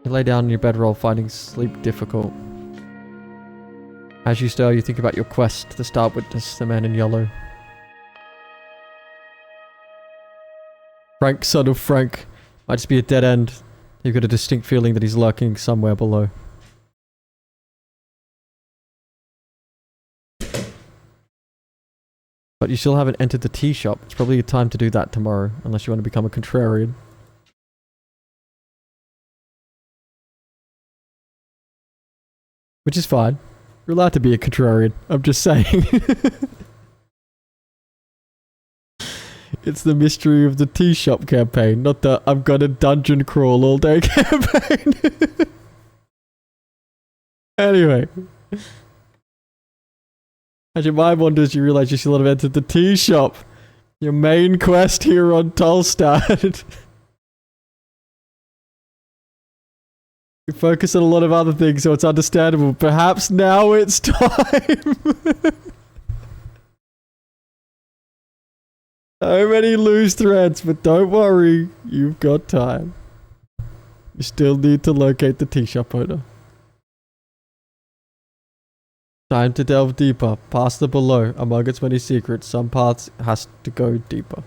You lay down in your bedroll, finding sleep difficult. As you stir, you think about your quest to start witness the man in yellow. Frank, son of Frank. Might just be a dead end. You've got a distinct feeling that he's lurking somewhere below. But you still haven't entered the tea shop. It's probably a time to do that tomorrow, unless you want to become a contrarian. Which is fine. You're allowed to be a contrarian. I'm just saying. It's the mystery of the tea shop campaign, not the I'm gonna dungeon crawl all day campaign. Anyway. As your mind wanders, you realize you still have entered the tea shop. Your main quest here on Tolstad. You focus on a lot of other things, so it's understandable. Perhaps now it's time. So many loose threads, but don't worry. You've got time. You still need to locate the tea shop owner. Time to delve deeper. Past the below. Among its many secrets, some paths has to go deeper.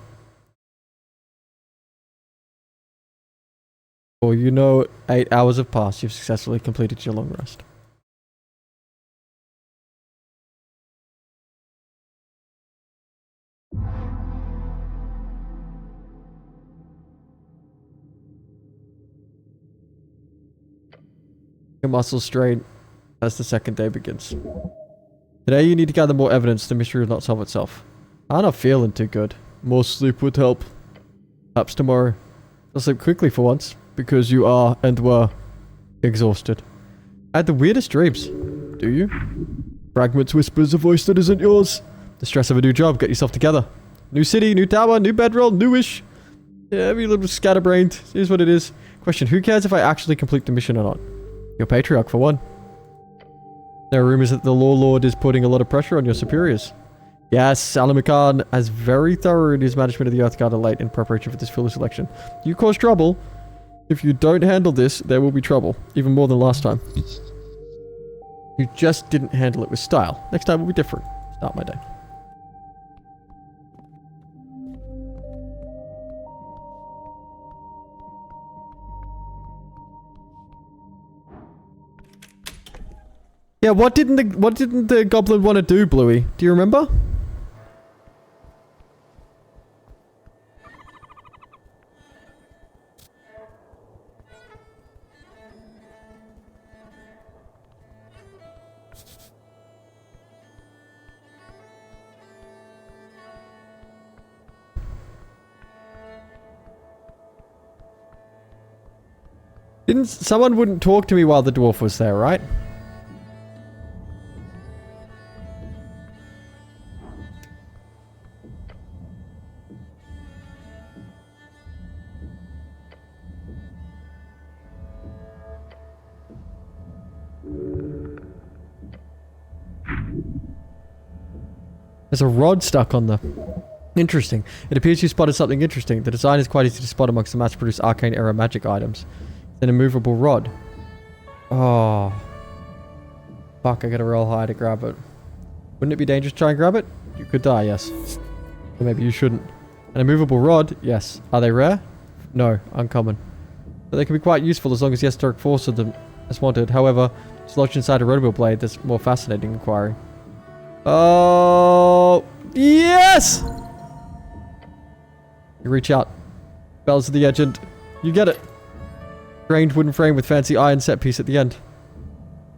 Or you know, 8 hours have passed. You've successfully completed your long rest. Your muscles strain as the second day begins. Today you need to gather more evidence. The mystery will not solve itself. I'm not feeling too good. More sleep would help. Perhaps tomorrow. I'll sleep quickly for once, because you are and were exhausted. I had the weirdest dreams. Do you? Fragments whispers a voice that isn't yours. The stress of a new job. Get yourself together. New city, new tower, new bedroll, newish. Yeah, every little scatterbrained. Here's what it is. Question, who cares if I actually complete the mission or not? Your patriarch, for one. There are rumors that the Law Lord is putting a lot of pressure on your superiors. Yes, Salamakan has very thorough in his management of the Earthguard late in preparation for this foolish election. You cause trouble. If you don't handle this, there will be trouble. Even more than last time. You just didn't handle it with style. Next time will be different. Start my day. Yeah, what didn't the goblin want to do, Bluey? Do you remember? Someone wouldn't talk to me while the dwarf was there, right? There's a rod stuck on the... Interesting. It appears you spotted something interesting. The design is quite easy to spot amongst the mass-produced arcane-era magic items. An immovable rod. Oh. Fuck, I gotta roll high to grab it. Wouldn't it be dangerous to try and grab it? You could die, yes. Or maybe you shouldn't. An immovable rod? Yes. Are they rare? No, uncommon. But they can be quite useful as long as the esoteric force of them is wanted. However, it's lodged inside a rotable blade. That's more fascinating inquiry. Oh, yes! You reach out. Bells to the edge and you get it. Strange wooden frame with fancy iron set piece at the end.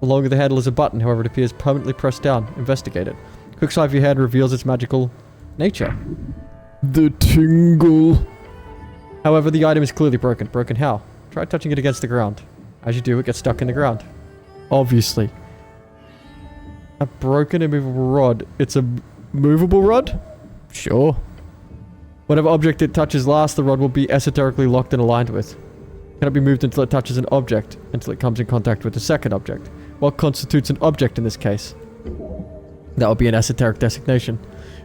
Along with the handle is a button, however it appears permanently pressed down. Investigate it. Quick swipe of your hand reveals its magical nature. The tingle. However, the item is clearly broken. Broken how? Try touching it against the ground. As you do, it gets stuck in the ground. Obviously. A broken immovable rod. It's a movable rod? Sure. Whatever object it touches last, the rod will be esoterically locked and aligned with. It cannot be moved until it touches an object, until it comes in contact with a second object. What constitutes an object in this case? That would be an esoteric designation.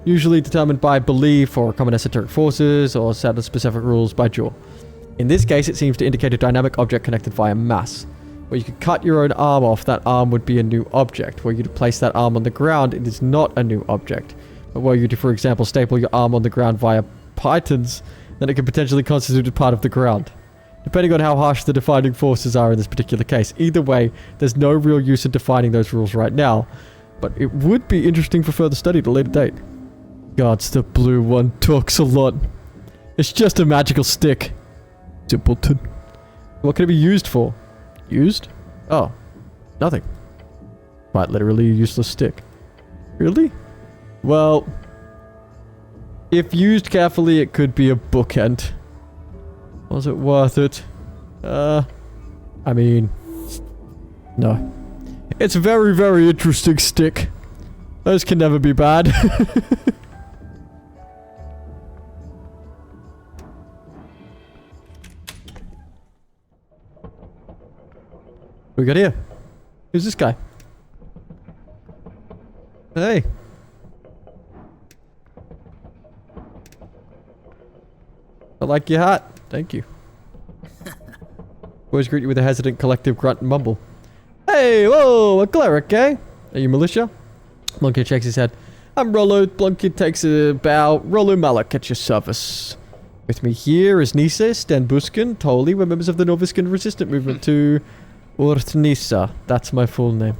Usually determined by belief or common esoteric forces, or set of specific rules by Jaw. In this case, it seems to indicate a dynamic object connected via mass. Where you could cut your own arm off, that arm would be a new object. Where you place that arm on the ground, it is not a new object. But where you do, for example, staple your arm on the ground via pythons, then it could potentially constitute a part of the ground. Depending on how harsh the defining forces are in this particular case. Either way, there's no real use in defining those rules right now. But it would be interesting for further study at a later date. Gods, the blue one talks a lot. It's just a magical stick. Simpleton. What can it be used for? Used? Oh. Nothing. Quite literally a useless stick. Really? Well, if used carefully, it could be a bookend. Was it worth it? I mean, no. It's a very, very interesting stick. Those can never be bad. What we got here? Who's this guy? Hey. I like your hat. Thank you. Always greet you with a hesitant collective grunt and mumble. Hey, whoa, a cleric, eh? Are you militia? Blunkett shakes his head. I'm Rollo. Blunkett takes a bow. Rollo Malak at your service. With me here is Nisa, Sten Buskin, Toli. We're members of the Noviscan resistant movement to Ortnisa. That's my full name.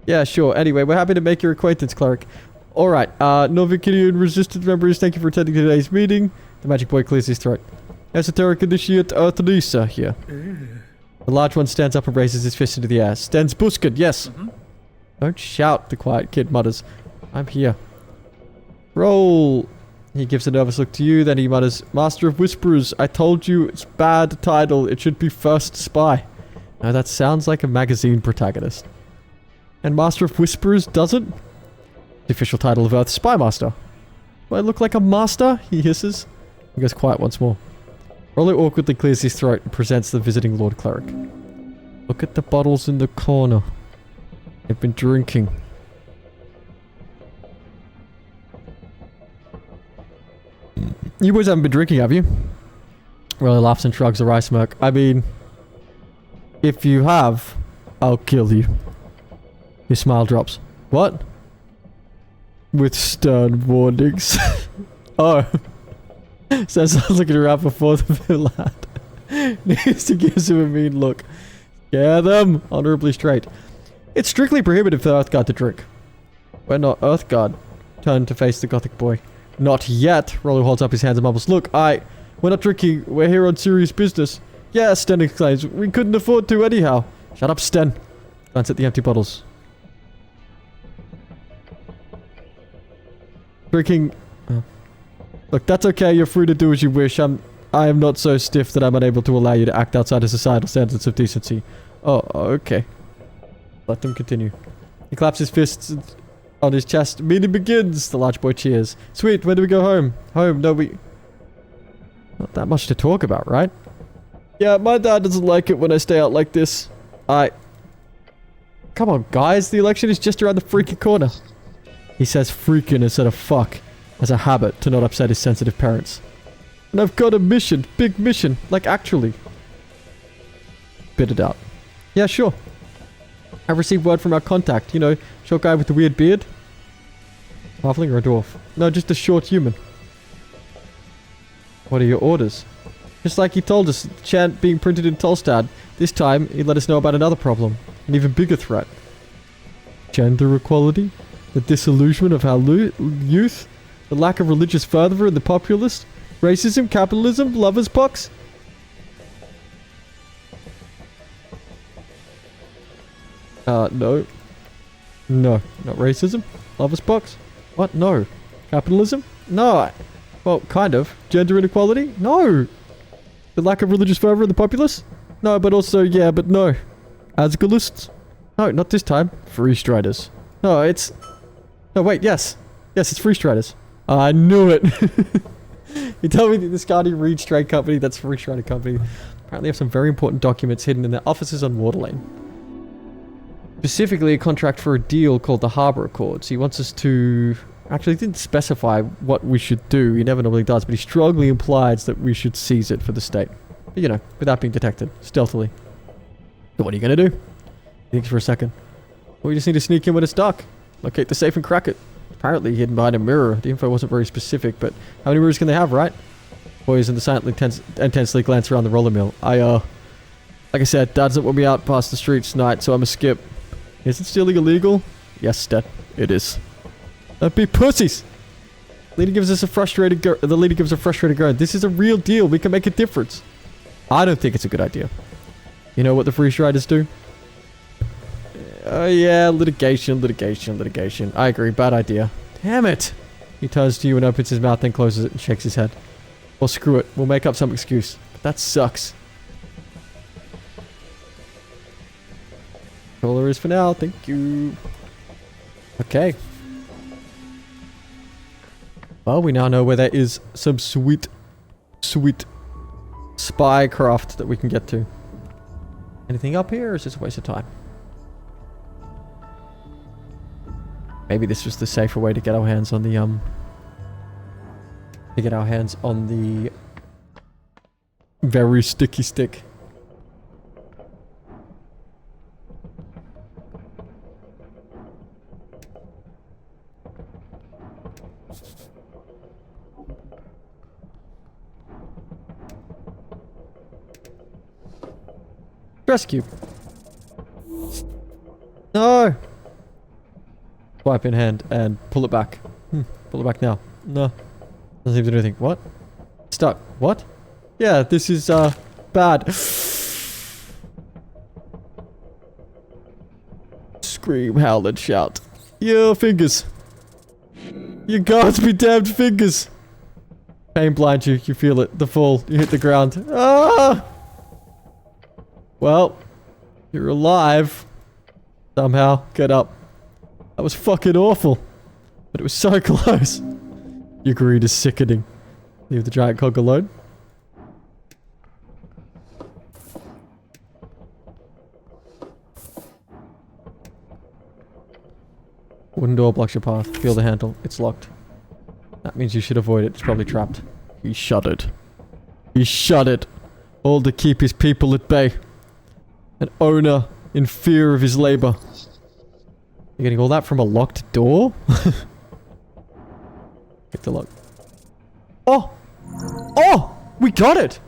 Yeah, sure. Anyway, we're happy to make your acquaintance, cleric. Alright, Novikinian resistant members, thank you for attending today's meeting. The magic boy clears his throat. Esoteric initiate Ortnisa here. The large one stands up and raises his fist into the air. Sten's Buskin, yes. Don't shout, the quiet kid mutters. I'm here. Roll. He gives a nervous look to you, then he mutters, Master of Whisperers, I told you it's bad title. It should be First Spy. Now that sounds like a magazine protagonist. And Master of Whisperers doesn't? The official title of Earth's Spy Master. Do I look like a master? He hisses. He goes quiet once more. Rollo awkwardly clears his throat and presents the visiting Lord Cleric. Look at the bottles in the corner. They've been drinking. You boys haven't been drinking, have you? Rollo laughs and shrugs a wry smirk. I mean, if you have, I'll kill you. His smile drops. What? With stern warnings. Oh. Says I was looking around before the lad. Nista gives him a mean look. Scare them. Honorably straight. It's strictly prohibited for Earthguard to drink. We're not Earthguard. Turn to face the Gothic boy. Not yet. Rollo holds up his hands and mumbles. Look, we're not drinking. We're here on serious business. Yeah, Sten exclaims. We couldn't afford to anyhow. Shut up, Sten. Glance at the empty bottles. Drinking... Look, that's okay. You're free to do as you wish. I am not so stiff that I'm unable to allow you to act outside of societal standards of decency. Oh, okay. Let them continue. He claps his fists on his chest. Meeting begins. The large boy cheers. Sweet. When do we go home? Home? No, we... Not that much to talk about, right? Yeah, my dad doesn't like it when I stay out like this. Come on, guys. The election is just around the freaking corner. He says freaking instead of fuck. As a habit to not upset his sensitive parents. And I've got a mission. Big mission. Like actually. Bit it out. Yeah, sure. I've received word from our contact. You know, short guy with the weird beard. Halfling or a dwarf? No, just a short human. What are your orders? Just like he told us, the chant being printed in Tolstad. This time, he let us know about another problem. An even bigger threat. Gender equality? The disillusionment of our youth? The lack of religious fervor in the populace? Racism? Capitalism? Lovers' pox? No. No. Not racism? Lovers' pox? What? No. Capitalism? No. Well, kind of. Gender inequality? No. The lack of religious fervor in the populace? No, but also, yeah, but no. Asgalists? No, not this time. Free Striders. No, it's... No, wait, yes. Yes, it's Free Striders. I knew it. You told me that this Guardian Reed trade company, that's Free Strider company, apparently have some very important documents hidden in their offices on Waterlane. Specifically, a contract for a deal called the Harbor Accords. He wants us to Actually, he didn't specify what we should do. He never normally does, but he strongly implies that we should seize it for the state. But, you know, without being detected, stealthily. So what are you going to do? He thinks for a second. Well, we just need to sneak in when it's dark. Locate the safe and crack it. Apparently hidden behind a mirror. The info wasn't very specific, but how many mirrors can they have, right? Boys in the silently intensely glance around the roller mill. Like I said, Dad doesn't want me out past the streets tonight, so I'm a skip. Is it still illegal? Yes, Dad, it is. Don't be pussies! The leader gives a frustrated groan. This is a real deal. We can make a difference. I don't think it's a good idea. You know what the free riders do? Oh yeah, litigation. I agree, bad idea. Damn it! He turns to you and opens his mouth, then closes it and shakes his head. Well, screw it. We'll make up some excuse. But that sucks. All there is for now. Thank you. Okay. Well, we now know where there is some sweet spy craft that we can get to. Anything up here, or is this a waste of time? Maybe this was the safer way to get our hands on the, very sticky stick. Rescue. No! Swipe in hand and pull it back. Pull it back now. No. Doesn't seem to do anything. What? Stuck. What? Yeah, this is, bad. Scream, howl, and shout. Your fingers. You gods be damned fingers. Pain blinds you. You feel it. The fall. You hit the ground. Ah! Well, you're alive. Somehow. Get up. That was fucking awful. But it was so close. Your greed is sickening. Leave the giant cog alone. Wooden door blocks your path. Feel the handle. It's locked. That means you should avoid it. It's probably trapped. He shuddered. He shuddered. All to keep his people at bay. An owner in fear of his labor. You're getting all that from a locked door? Pick the lock. Oh! Oh! We got it!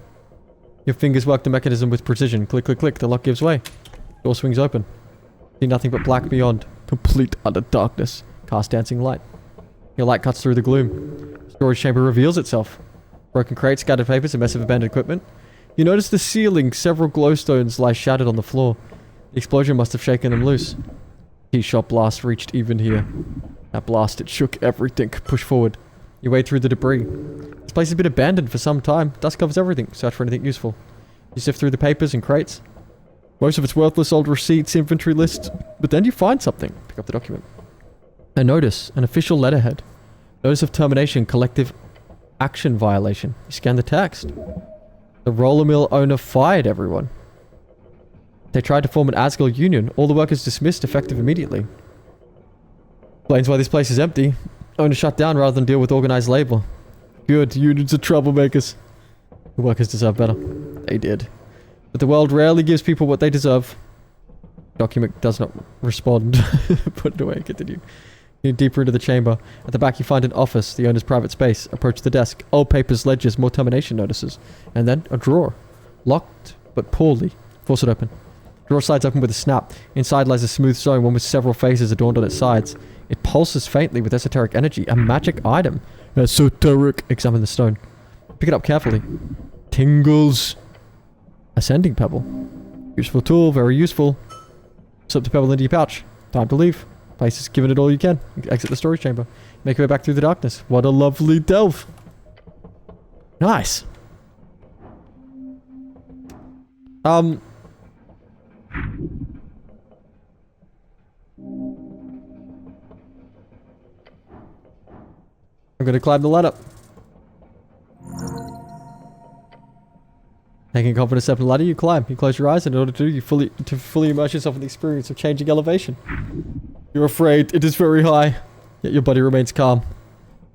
Your fingers work the mechanism with precision. Click, click, click. The lock gives way. Door swings open. See nothing but black beyond. Complete utter darkness. Cast dancing light. Your light cuts through the gloom. Storage chamber reveals itself. Broken crates, scattered papers, a mess of abandoned equipment. You notice the ceiling, several glowstones lie shattered on the floor. The explosion must have shaken them loose. Key shot blast reached even here. That blast, it shook everything. Push forward. You wade through the debris. This place has been abandoned for some time. Dust covers everything. Search for anything useful. You sift through the papers and crates. Most of it's worthless old receipts, inventory lists. But then you find something. Pick up the document. A notice. An official letterhead. Notice of termination. Collective action violation. You scan the text. The roller mill owner fired everyone. They tried to form an Asgard union. All the workers dismissed, effective immediately. Explains why this place is empty. Owner shut down rather than deal with organized labor. Good, unions are troublemakers. The workers deserve better. They did. But the world rarely gives people what they deserve. Document does not respond. Put it away, continue. You deeper into the chamber. At the back you find an office, the owner's private space. Approach the desk. Old papers, ledgers, more termination notices. And then a drawer. Locked, but poorly. Force it open. Drawer slides open with a snap. Inside lies a smooth stone, one with several faces adorned on its sides. It pulses faintly with esoteric energy. A magic item. Esoteric. Examine the stone. Pick it up carefully. Tingles. Ascending pebble. Useful tool, very useful. Slip the pebble into your pouch. Time to leave. Place is giving it all you can. Exit the storage chamber. Make your way back through the darkness. What a lovely delve. Nice. I'm gonna climb the ladder. Taking a confident step on the ladder, you climb. You close your eyes, and in order to do, you fully immerse yourself in the experience of changing elevation. You're afraid. It is very high. Yet your body remains calm.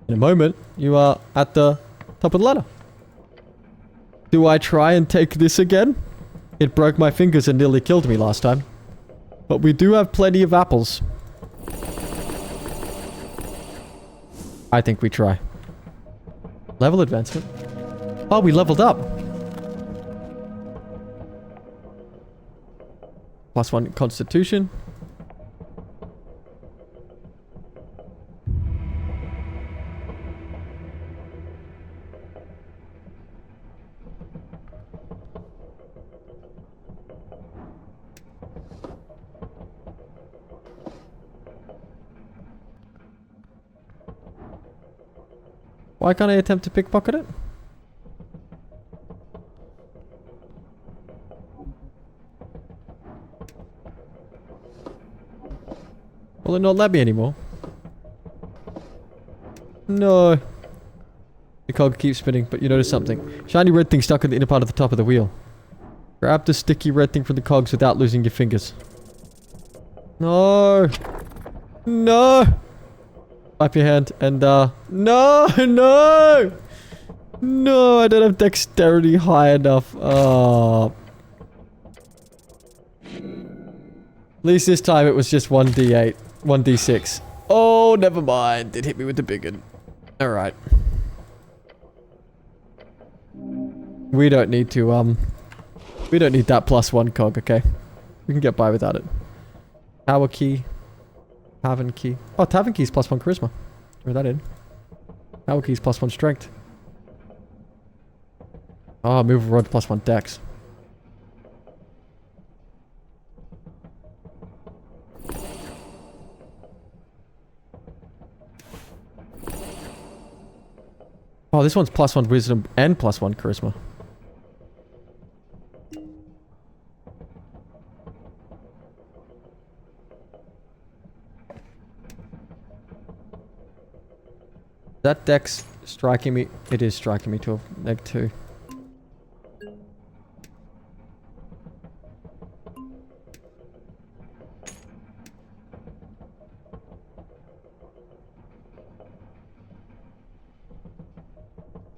In a moment, you are at the top of the ladder. Do I try and take this again? It broke my fingers and nearly killed me last time. But we do have plenty of apples. I think we try. Level advancement. Oh, we leveled up. +1 constitution. Why can't I attempt to pickpocket it? Will it not let me anymore? No. The cog keeps spinning, but you notice something. Shiny red thing stuck in the inner part of the top of the wheel. Grab the sticky red thing from the cogs without losing your fingers. No. No. Wipe your hand and no, no. No, I don't have dexterity high enough. Oh. At least this time it was just 1d8. 1d6. Oh, never mind. It hit me with the big one. Alright. We don't need to, we don't need that +1 cog, okay? We can get by without it. Power key. Tavern key. Oh, tavern key is +1 charisma. Throw that in. Power key is +1 strength. Oh, move rod +1 dex. Oh, this one's +1 wisdom and +1 charisma. That dex striking me. It is striking me to a -2.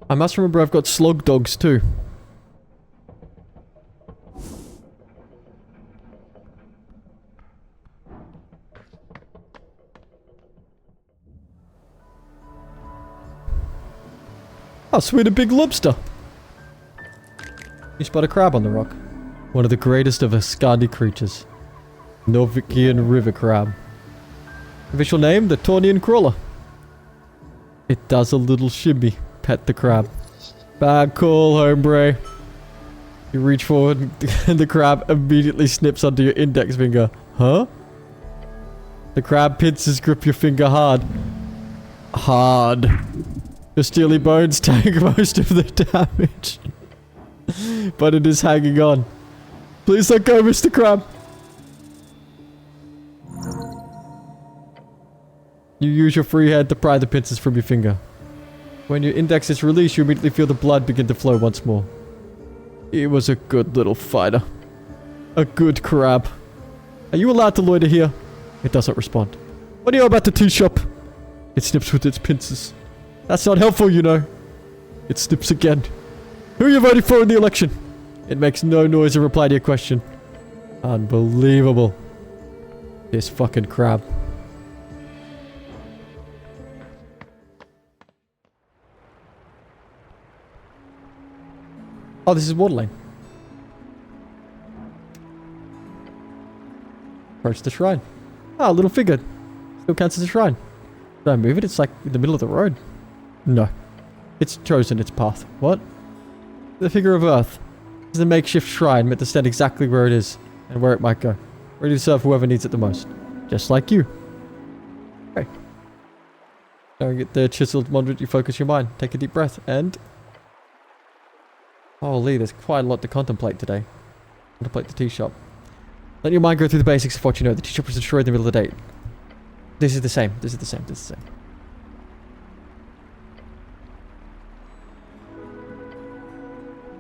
I must remember I've got slug dogs too. Oh, sweet, a big lobster. You spot a crab on the rock. One of the greatest of Ascandi creatures. Novikian river crab. Official name, the Tawnian crawler. It does a little shimmy. Pet the crab. Bad call, hombre. You reach forward and the crab immediately snips onto your index finger. Huh? The crab pinces grip your finger hard. Hard. Your steely bones take most of the damage. But it is hanging on. Please let go, Mr. Crab. You use your free hand to pry the pincers from your finger. When your index is released, you immediately feel the blood begin to flow once more. He was a good little fighter. A good crab. Are you allowed to loiter here? It doesn't respond. What do you know about the tea shop? It snips with its pincers. That's not helpful, you know. It snips again. Who are you voting for in the election? It makes no noise in reply to your question. Unbelievable. This fucking crab. Oh, this is water lane. Approach the shrine. Ah, a little figure. Still counts as a shrine. Did I move it? It's like in the middle of the road. No. It's chosen its path. What? The figure of Earth. This is a makeshift shrine meant to stand exactly where it is and where it might go. Ready to serve whoever needs it the most. Just like you. Okay. Don't get the chiseled moderate, you focus your mind. Take a deep breath and... Holy, there's quite a lot to contemplate today. Contemplate the tea shop. Let your mind go through the basics of what you know. The tea shop was destroyed in the middle of the day. This is the same. This is the same. This is the same.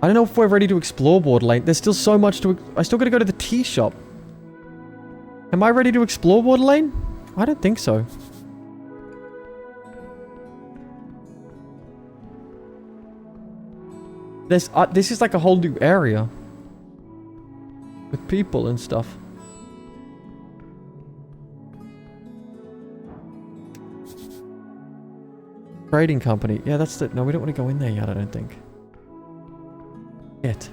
I don't know if we're ready to explore Borderlane. There's still so much to... I still gotta go to the tea shop. Am I ready to explore Borderlane? I don't think so. This is like a whole new area. With people and stuff. Trading company. Yeah, that's the... No, we don't want to go in there yet, I don't think. It.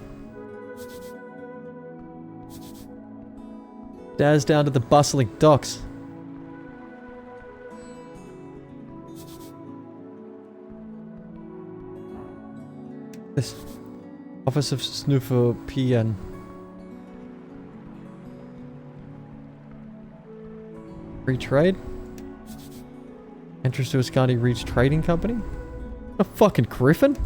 Stairs down to the bustling docks. This. Office of Snoofer PN. Free trade? Entrance to Ascani Reach Trading Company? A fucking griffin?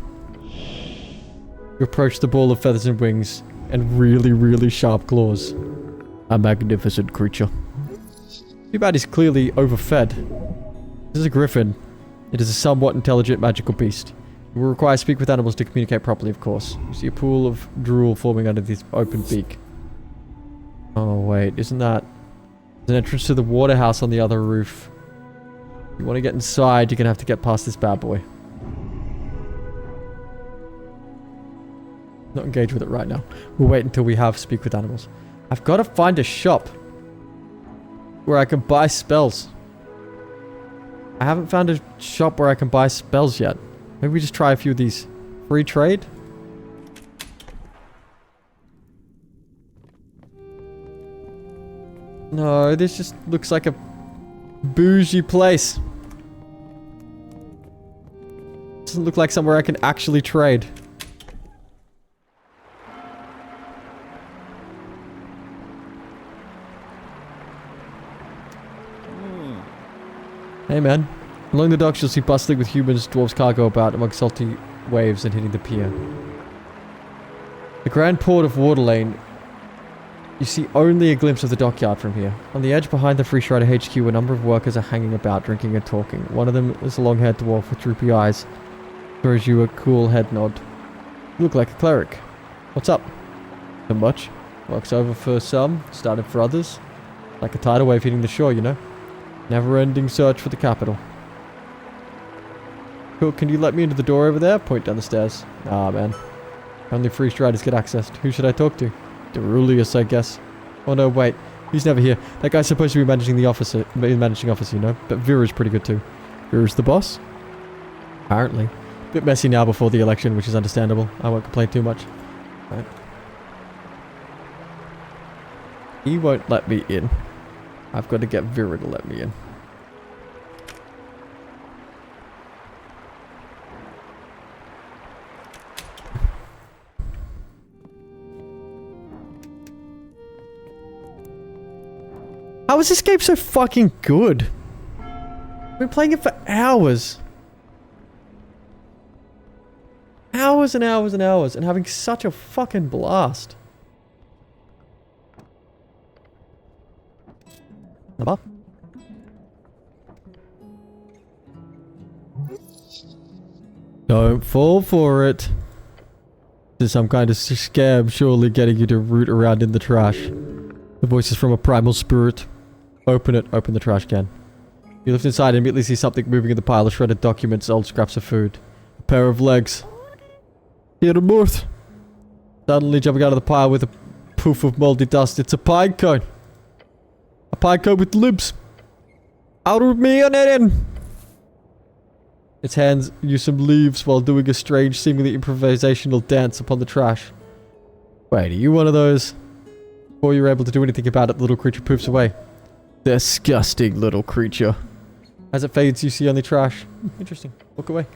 You approach the ball of feathers and wings and really, really sharp claws. A magnificent creature. Too bad he's clearly overfed. This is a griffin. It is a somewhat intelligent magical beast. It will require speak with animals to communicate properly, of course. You see a pool of drool forming under this open beak. Oh wait, isn't that... There's an entrance to the water house on the other roof. If you want to get inside, you're going to have to get past this bad boy. Not engage with it right now. We'll wait until we have speak with animals. I've got to find a shop where I can buy spells. I haven't found a shop where I can buy spells yet. Maybe we just try a few of these. Free trade? No, this just looks like a bougie place. Doesn't look like somewhere I can actually trade. Hey man. Along the docks you'll see bustling with humans, dwarves, cargo about among salty waves and hitting the pier. The grand port of Waterlane. You see only a glimpse of the dockyard from here. On the edge behind the Free Strider HQ, a number of workers are hanging about, drinking and talking. One of them is a long-haired dwarf with droopy eyes. Throws you a cool head nod. You look like a cleric. What's up? Not much. Works over for some, started for others. Like a tidal wave hitting the shore, you know? Never-ending search for the capital. Cool, can you let me into the door over there? Point down the stairs. Ah, man. Only Free Striders get access. Who should I talk to? Derulius, I guess. Oh no, wait. He's never here. That guy's supposed to be managing the office, you know? But Vera's pretty good too. Vera's the boss? Apparently. Bit messy now before the election, which is understandable. I won't complain too much. Right. He won't let me in. I've got to get Vera to let me in. How is this game so fucking good? I've been playing it for hours. Hours and hours and hours, and having such a fucking blast. Number? Don't fall for it. There's some kind of scam surely getting you to root around in the trash. The voice is from a primal spirit. Open it. Open the trash can. You lift inside and immediately see something moving in the pile of shredded documents, old scraps of food. A pair of legs. Here to birth. Suddenly jumping out of the pile with a poof of moldy dust. It's a pine cone. A pine cone with limbs. Out with me on it in. Its hands use some leaves while doing a strange, seemingly improvisational dance upon the trash. Wait, are you one of those? Before you're able to do anything about it, the little creature poofs away. Disgusting little creature. As it fades, you see only trash. Interesting. Walk away.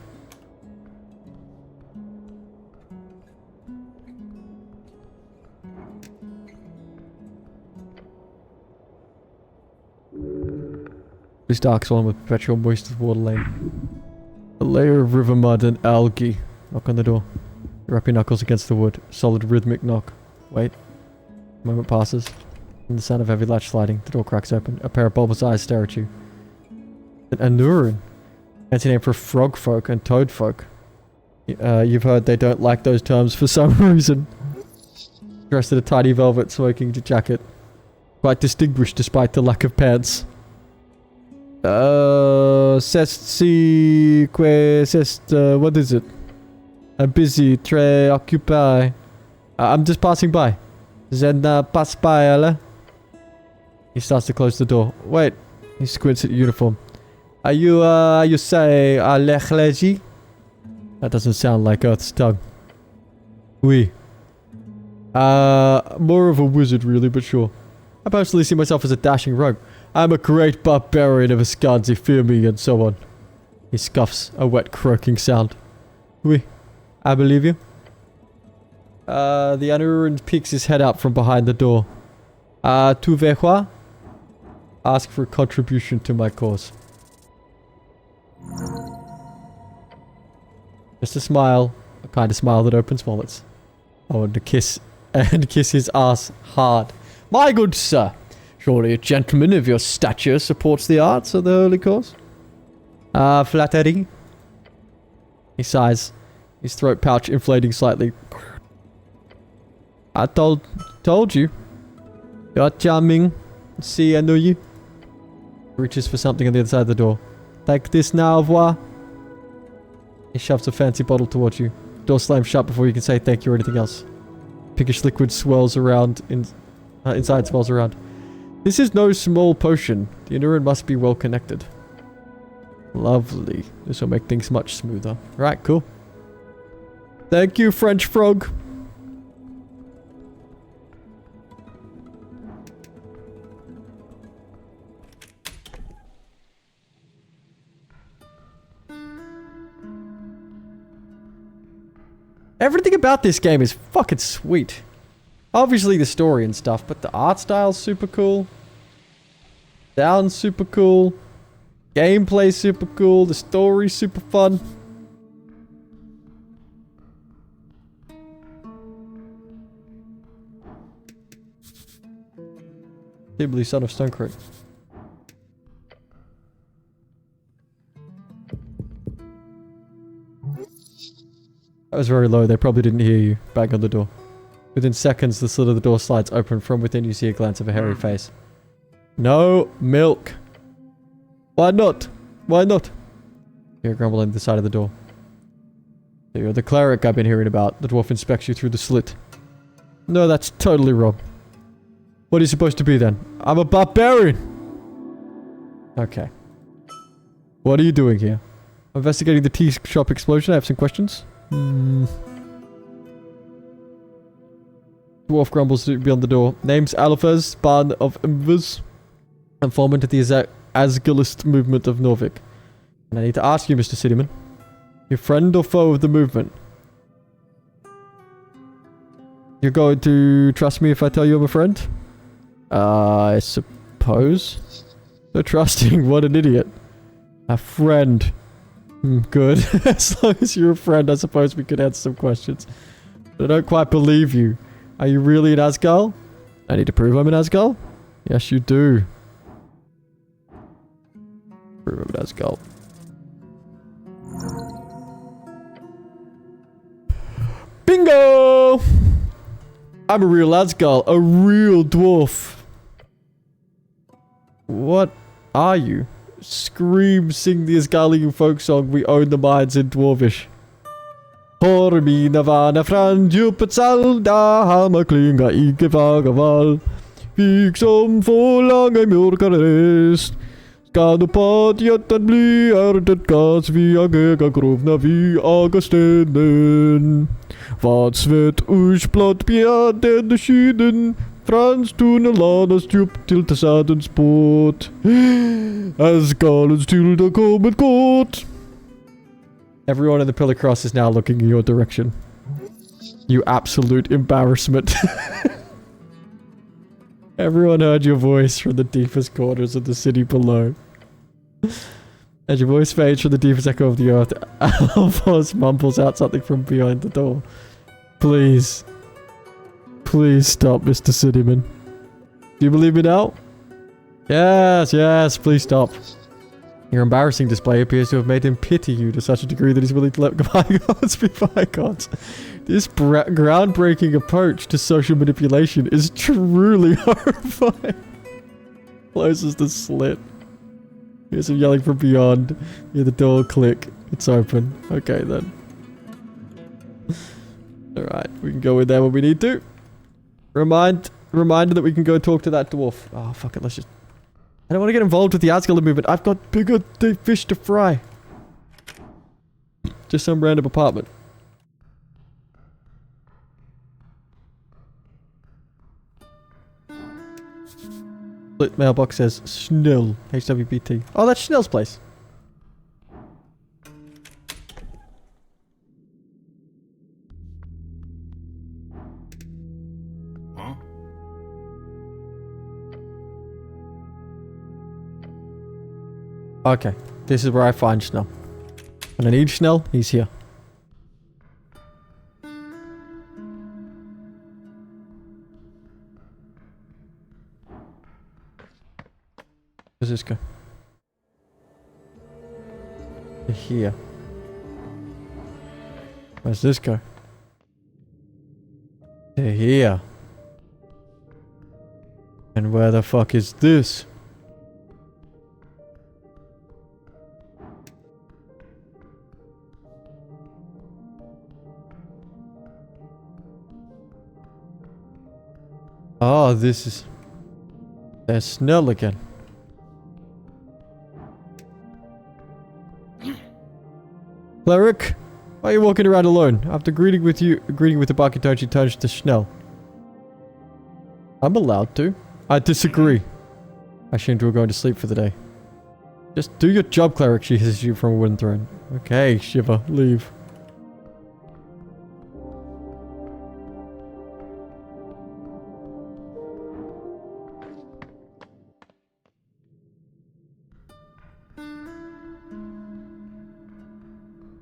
This dark swollen with perpetual moist with water lane. A layer of river mud and algae. Knock on the door. You wrap your knuckles against the wood. Solid rhythmic knock. Wait. A moment passes. And the sound of heavy latch sliding. The door cracks open. A pair of bulbous eyes stare at you. An Anurin. Fancy name for frog folk and toad folk. You've heard they don't like those terms for some reason. Dressed in a tiny velvet smoking jacket. Quite distinguished despite the lack of pants. What is it? I'm busy, très occupé. I'm just passing by. Then pass by, alle. He starts to close the door. Wait. He squints at the uniform. Are you say, Lechleji? That doesn't sound like Earth's tongue. Oui. More of a wizard, really, but sure. I personally see myself as a dashing rogue. I'm a great barbarian of Ascanzi, fear me, and so on. He scuffs, a wet croaking sound. Oui. I believe you. The Anuran peeks his head out from behind the door. Tu veux quoi? Ask for a contribution to my cause. Just a smile. A kind of smile that opens wallets. Oh, and kiss his ass hard. My good sir, surely a gentleman of your stature supports the arts of the holy cause? Flattery. He sighs, his throat pouch inflating slightly. I told you. You're charming. See, I know you. Reaches for something on the other side of the door. Take this now, au revoir. He shoves a fancy bottle towards you. Door slams shut before you can say thank you or anything else. Pinkish liquid swirls around inside swirls around. This is no small potion. The Inuran must be well connected. Lovely. This will make things much smoother. Right, cool. Thank you, French frog. Everything about this game is fucking sweet. Obviously the story and stuff, but the art style's super cool. Sound's super cool. Gameplay's super cool. The story's super fun. Hibli, son of Stonecroak. That was very low. They probably didn't hear you. Bang on the door. Within seconds, the slit of the door slides open. From within, you see a glance of a hairy face. No milk. Why not? Why not? You hear grumbling at the side of the door. So you're the cleric I've been hearing about. The dwarf inspects you through the slit. No, that's totally wrong. What are you supposed to be then? I'm a barbarian! Okay. What are you doing here? I'm investigating the tea shop explosion. I have some questions. Dwarf grumbles beyond the door. Name's Alphas, Ban of Imvers. Informant of the Asgulist movement of Norvik. And I need to ask you, Mr. Cityman. Your friend or foe of the movement? You're going to trust me if I tell you I'm a friend? I suppose. So trusting, what an idiot. A friend. Good. As long as you're a friend, I suppose we could answer some questions. But I don't quite believe you. Are you really an Asgul? I need to prove I'm an Asgul? Yes, you do. Prove I'm an Asgul. Bingo! I'm a real Asgul. A real dwarf. What are you? Scream, sing the Asgardian folk song, we own the mines in Dwarvish. Hormina vana fran djupetsal, da hammer klinga ike vagaval. Vik som forlange mörkare rest. Ska du padjetten bli ärdet gas via gega grovna vi agastenen. Vad svett ursblott bjärden skyden. Frans tunnelanas djupt till Tassadens port. Asgardens till det kommit kort. Everyone in the Pillar Cross is now looking in your direction. You absolute embarrassment. Everyone heard your voice from the deepest corners of the city below. As your voice fades from the deepest echo of the earth, Alphonse mumbles out something from behind the door. Please. Please stop, Mr. Cityman. Do you believe me now? Yes, yes, please stop. Your embarrassing display appears to have made him pity you to such a degree that he's willing to let bygones be bygones. This groundbreaking approach to social manipulation is truly horrifying. Closes the slit. Here's some yelling from beyond. Hear the door click. It's open. Okay then. Alright, we can go in there when we need to. Reminder that we can go talk to that dwarf. Oh, fuck it, let's just... I don't want to get involved with the Asgard movement. I've got bigger fish to fry. Just some random apartment. Split mailbox says Schnell. HWPT. Oh, that's Schnell's place. Huh? Okay, this is where I find Schnell. When I need Schnell, he's here. Where's this go? To here. Where's this go? To here. And where the fuck is this? Oh, this is... There's Snell again. Cleric, why are you walking around alone? After greeting with the Bakitochi, she turns to Schnell. I'm allowed to. I disagree. I assumed we were going to sleep for the day. Just do your job, Cleric, she hisses you from a wooden throne. Okay, Shiva, leave.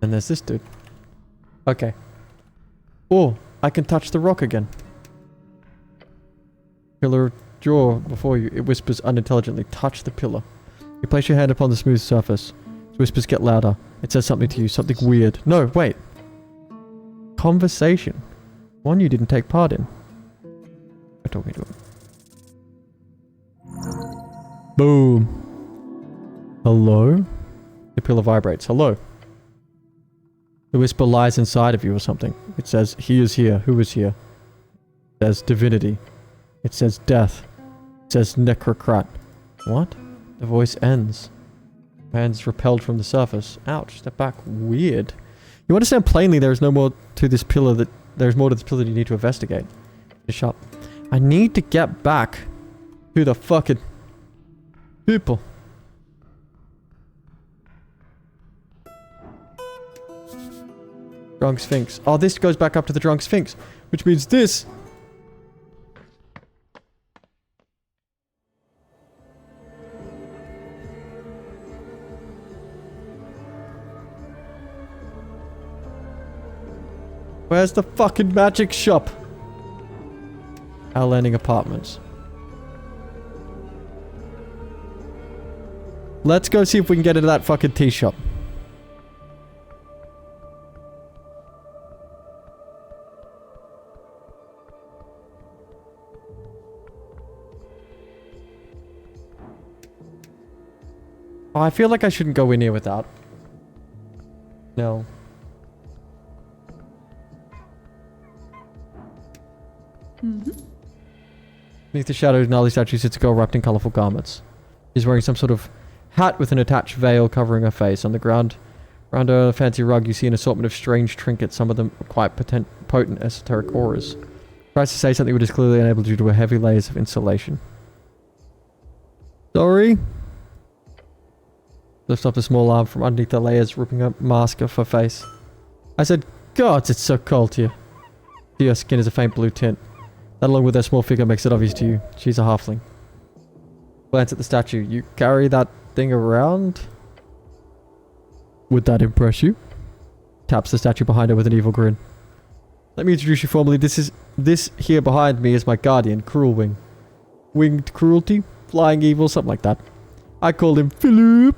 And there's this dude. Okay. Oh, I can touch the rock again. Pillar of jaw before you. It whispers unintelligently. Touch the pillar. You place your hand upon the smooth surface. The whispers get louder. It says something to you. Something weird. No, wait. Conversation. One you didn't take part in. I'm talking to him. Boom. Hello? The pillar vibrates. Hello. The whisper lies inside of you or something. It says, he is here. Who is here? It says divinity. It says death. It says necrocrat. What? The voice ends. Hands repelled from the surface. Ouch. Step back. Weird. You understand plainly there is no more to this pillar that... There's more to this pillar that you need to investigate. Finish up. I need to get back to the fucking people. Drunk Sphinx. Oh, this goes back up to the Drunk Sphinx. Which means this... Where's the fucking magic shop? Our landing apartments. Let's go see if we can get into that fucking tea shop. Oh, I feel like I shouldn't go in here without. No. Beneath the shadows, gnarly statue sits a girl wrapped in colourful garments. She's wearing some sort of hat with an attached veil covering her face. On the ground, around her fancy rug, you see an assortment of strange trinkets, some of them quite potent esoteric auras. Tries to say something but is clearly unable due to her heavy layers of insulation. Sorry? Lifts up a small arm from underneath the layers, ripping a mask off her face. I said, God, it's so cold here. Your skin is a faint blue tint. That along with her small figure makes it obvious to you. She's a halfling. Glance at the statue. You carry that thing around? Would that impress you? Taps the statue behind her with an evil grin. Let me introduce you formally. This here behind me is my guardian, Cruel Wing. Winged cruelty? Flying evil? Something like that. I call him Philip.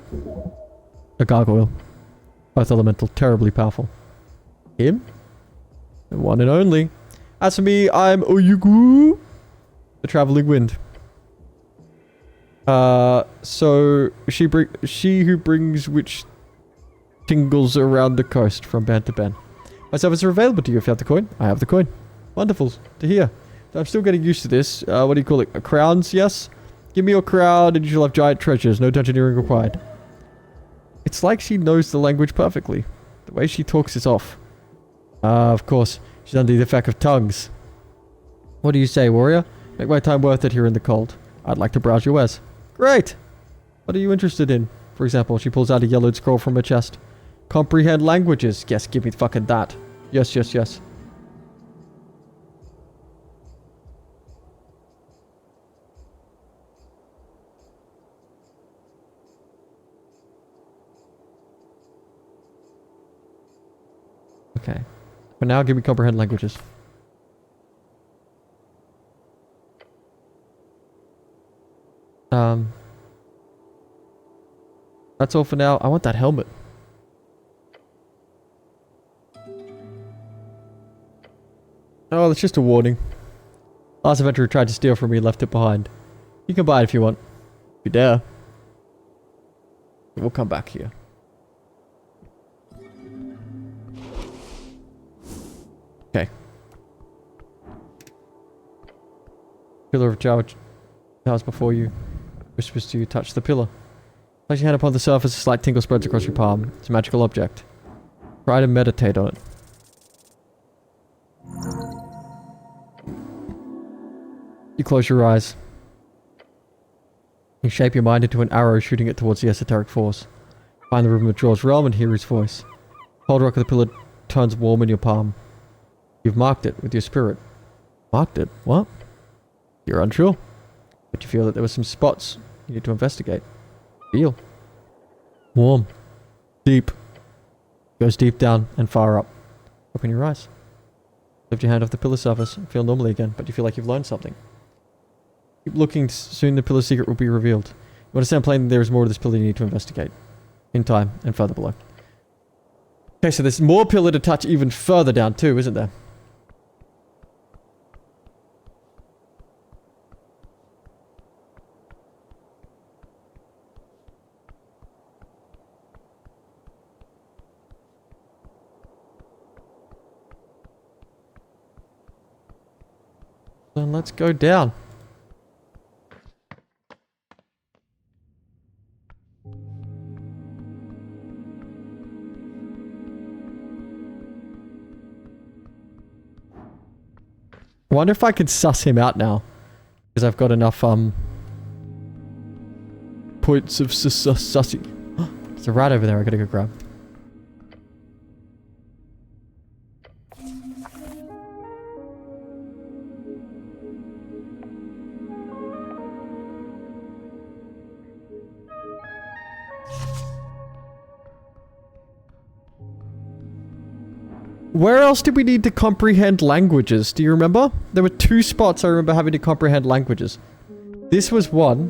A gargoyle. Both elemental, terribly powerful. Him? The one and only. As for me, I'm Oyugu, the traveling wind. So she who brings which tingles around the coast from band to band. My services are available to you if you have the coin. I have the coin. Wonderful to hear. I'm still getting used to this. What do you call it? Crowns, yes? Give me your crown and you shall have giant treasures. No dungeoneering required. It's like she knows the language perfectly. The way she talks is off. Of course. She's under the effect of tongues. What do you say, warrior? Make my time worth it here in the cold. I'd like to browse your wares. Great! What are you interested in? For example, she pulls out a yellowed scroll from her chest. Comprehend languages. Yes, give me fucking that. Yes, yes, yes. Okay. For now, give me comprehend languages. That's all for now. I want that helmet. Oh, that's just a warning. Last adventurer tried to steal from me and left it behind. You can buy it if you want. If you dare. We'll come back here. Okay. Pillar of Java towers before you. Whispers to you, touch the pillar. Place your hand upon the surface, a slight tingle spreads across your palm. It's a magical object. Try to meditate on it. You close your eyes. You shape your mind into an arrow, shooting it towards the esoteric force. Find the rhythm of Jaw's realm and hear his voice. Cold rock of the pillar turns warm in your palm. You've marked it with your spirit. Marked it? What? You're unsure. But you feel that there were some spots you need to investigate. Feel. Warm. Deep. Goes deep down and far up. Open your eyes. Lift your hand off the pillar surface and feel normally again, but you feel like you've learned something. Keep looking, soon the pillar's secret will be revealed. You understand plainly there is more to this pillar you need to investigate. In time and further below. Okay, so there's more pillar to touch even further down too, isn't there? Then let's go down. I wonder if I could suss him out now. Because I've got enough, points of sussing. There's a rat over there I gotta go grab. Where else did we need to comprehend languages? Do you remember? There were 2 spots I remember having to comprehend languages. This was one.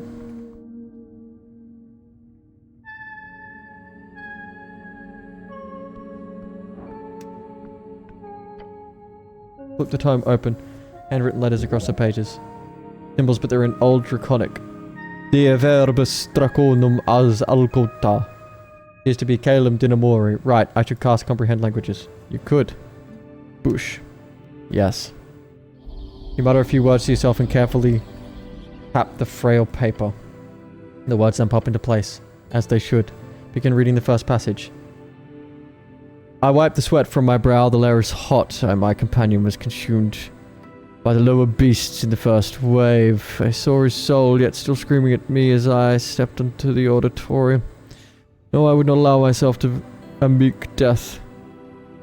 Flip the tome open. Handwritten letters across the pages. Symbols, but they're in old Draconic. Die verbus draconum as alcota. Is to be Calum Dinamori. Right, I should cast comprehend languages. You could. Bush. Yes. You mutter a few words to yourself and carefully tap the frail paper. The words then pop into place, as they should. Begin reading the first passage. I wiped the sweat from my brow. The lair is hot, and my companion was consumed by the lower beasts in the first wave. I saw his soul, yet still screaming at me as I stepped into the auditorium. No, I would not allow myself to a meek death.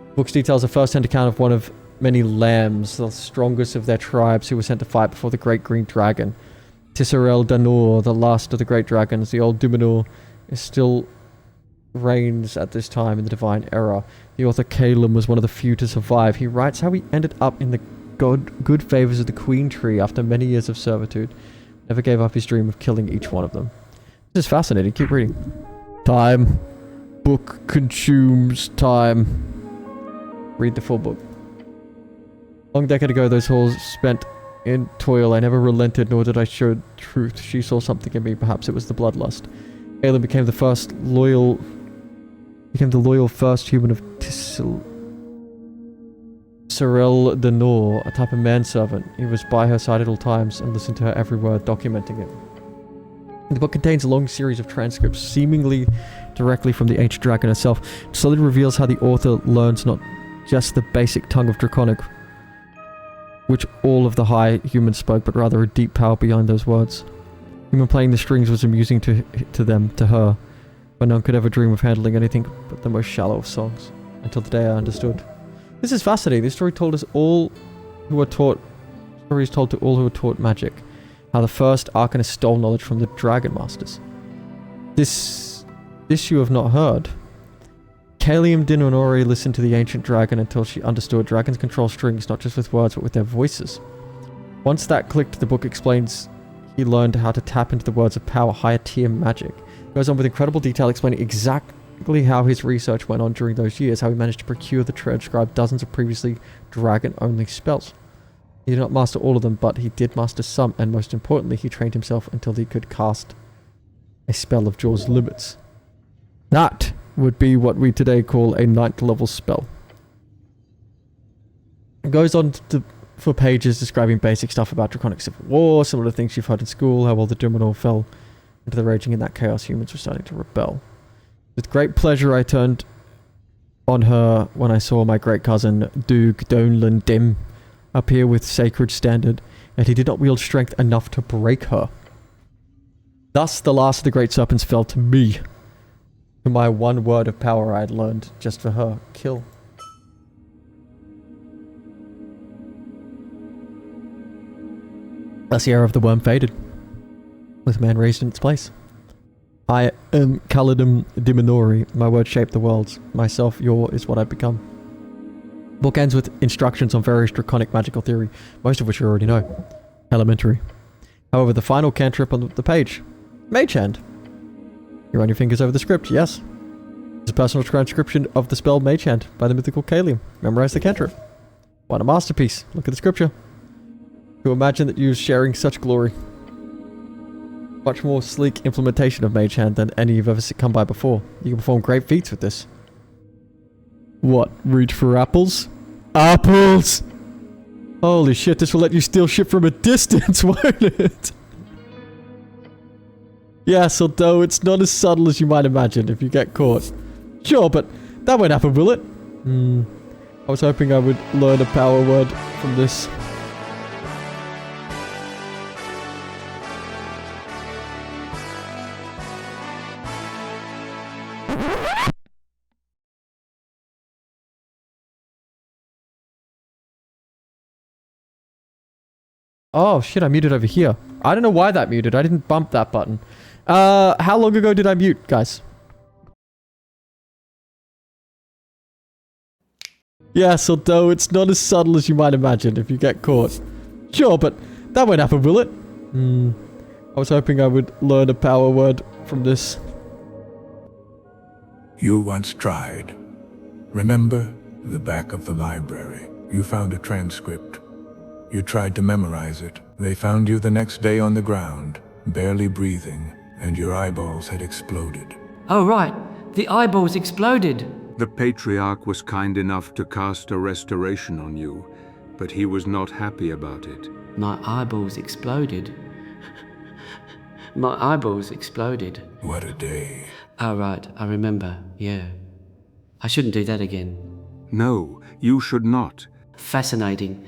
The book details a first-hand account of one of many lambs, the strongest of their tribes, who were sent to fight before the Great Green Dragon. Tisserel Danor, the last of the Great Dragons, the old Duminor, is still reigns at this time in the Divine Era. The author Calum was one of the few to survive. He writes how he ended up in the good favors of the Queen Tree after many years of servitude. Never gave up his dream of killing each one of them. This is fascinating. Keep reading. Time. Book consumes time. Read the full book. Long decade ago, those halls spent in toil. I never relented, nor did I show truth. She saw something in me. Perhaps it was the bloodlust. Aelin became the loyal first human of Tissil. Cyril de Nor, a type of manservant. He was by her side at all times and listened to her every word, documenting it. The book contains a long series of transcripts, seemingly directly from the ancient dragon herself. It slowly reveals how the author learns not just the basic tongue of Draconic, which all of the high humans spoke, but rather a deep power behind those words. Even playing the strings was amusing to her, but none could ever dream of handling anything but the most shallow of songs. Until the day I understood. This is fascinating. This story told us all who were taught... Stories told to all who were taught magic. How the first Arcanist stole knowledge from the Dragon Masters. This you have not heard. Kalium Dinonori listened to the ancient dragon until she understood dragons control strings not just with words but with their voices. Once that clicked, the book explains he learned how to tap into the words of power, higher tier magic. It goes on with incredible detail explaining exactly how his research went on during those years, how he managed to procure the transcribe dozens of previously dragon-only spells. He did not master all of them, but he did master some, and most importantly, he trained himself until he could cast a spell of Jaw's limits. That would be what we today call a 9th level spell. It goes on for pages describing basic stuff about Draconic Civil War, similar to things you've heard in school, how all the Dominor fell into the raging in that chaos, humans were starting to rebel. With great pleasure I turned on her when I saw my great cousin Duke Donlan Dim appear with sacred standard, and he did not wield strength enough to break her. Thus the last of the great serpents fell to me, to my one word of power I had learned just for her. Kill. Thus the era of the worm faded, with man raised in its place. I am Kaladin Diminori. My word shaped the worlds. Myself, your is what I've become. Book ends with instructions on various draconic magical theory, most of which you already know. Elementary. However, the final cantrip on the page. Mage Hand. You run your fingers over the script, yes. It's a personal transcription of the spell Mage Hand by the mythical Kalium. Memorize the cantrip. What a masterpiece. Look at the scripture. To imagine that you're sharing such glory. Much more sleek implementation of Mage Hand than any you've ever come by before. You can perform great feats with this. What? Reach for apples? Apples! Holy shit, this will let you steal shit from a distance, won't it? Yes, although it's not as subtle as you might imagine if you get caught. Sure, but that won't happen, will it? I was hoping I would learn a power word from this. Oh shit, I muted over here. I don't know why that muted. I didn't bump that button. How long ago did I mute, guys? Yes, although it's not as subtle as you might imagine if you get caught. Sure, but that won't happen, will it? I was hoping I would learn a power word from this. You once tried. Remember? The back of the library. You found a transcript. You tried to memorize it. They found you the next day on the ground, barely breathing, and your eyeballs had exploded. Oh right, the eyeballs exploded. The Patriarch was kind enough to cast a restoration on you, but he was not happy about it. My eyeballs exploded. My eyeballs exploded. What a day. Oh right, I remember, yeah. I shouldn't do that again. No, you should not. Fascinating.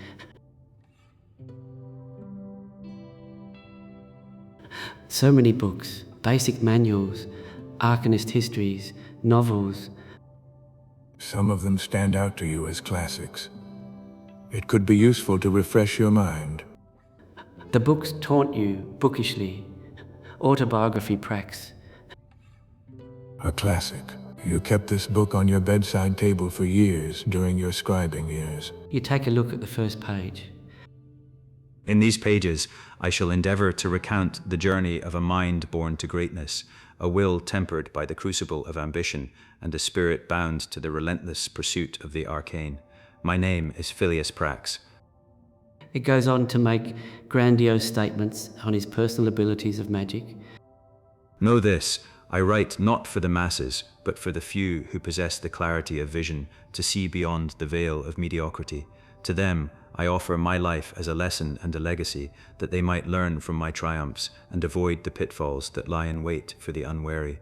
So many books, basic manuals, Arcanist histories, novels. Some of them stand out to you as classics. It could be useful to refresh your mind. The books taunt you bookishly. Autobiography pracs. A classic. You kept this book on your bedside table for years during your scribing years. You take a look at the first page. In these pages, I shall endeavor to recount the journey of a mind born to greatness, a will tempered by the crucible of ambition, and a spirit bound to the relentless pursuit of the arcane. My name is Phileas Prax. It goes on to make grandiose statements on his personal abilities of magic. Know this, I write not for the masses, but for the few who possess the clarity of vision to see beyond the veil of mediocrity. To them, I offer my life as a lesson and a legacy, that they might learn from my triumphs and avoid the pitfalls that lie in wait for the unwary.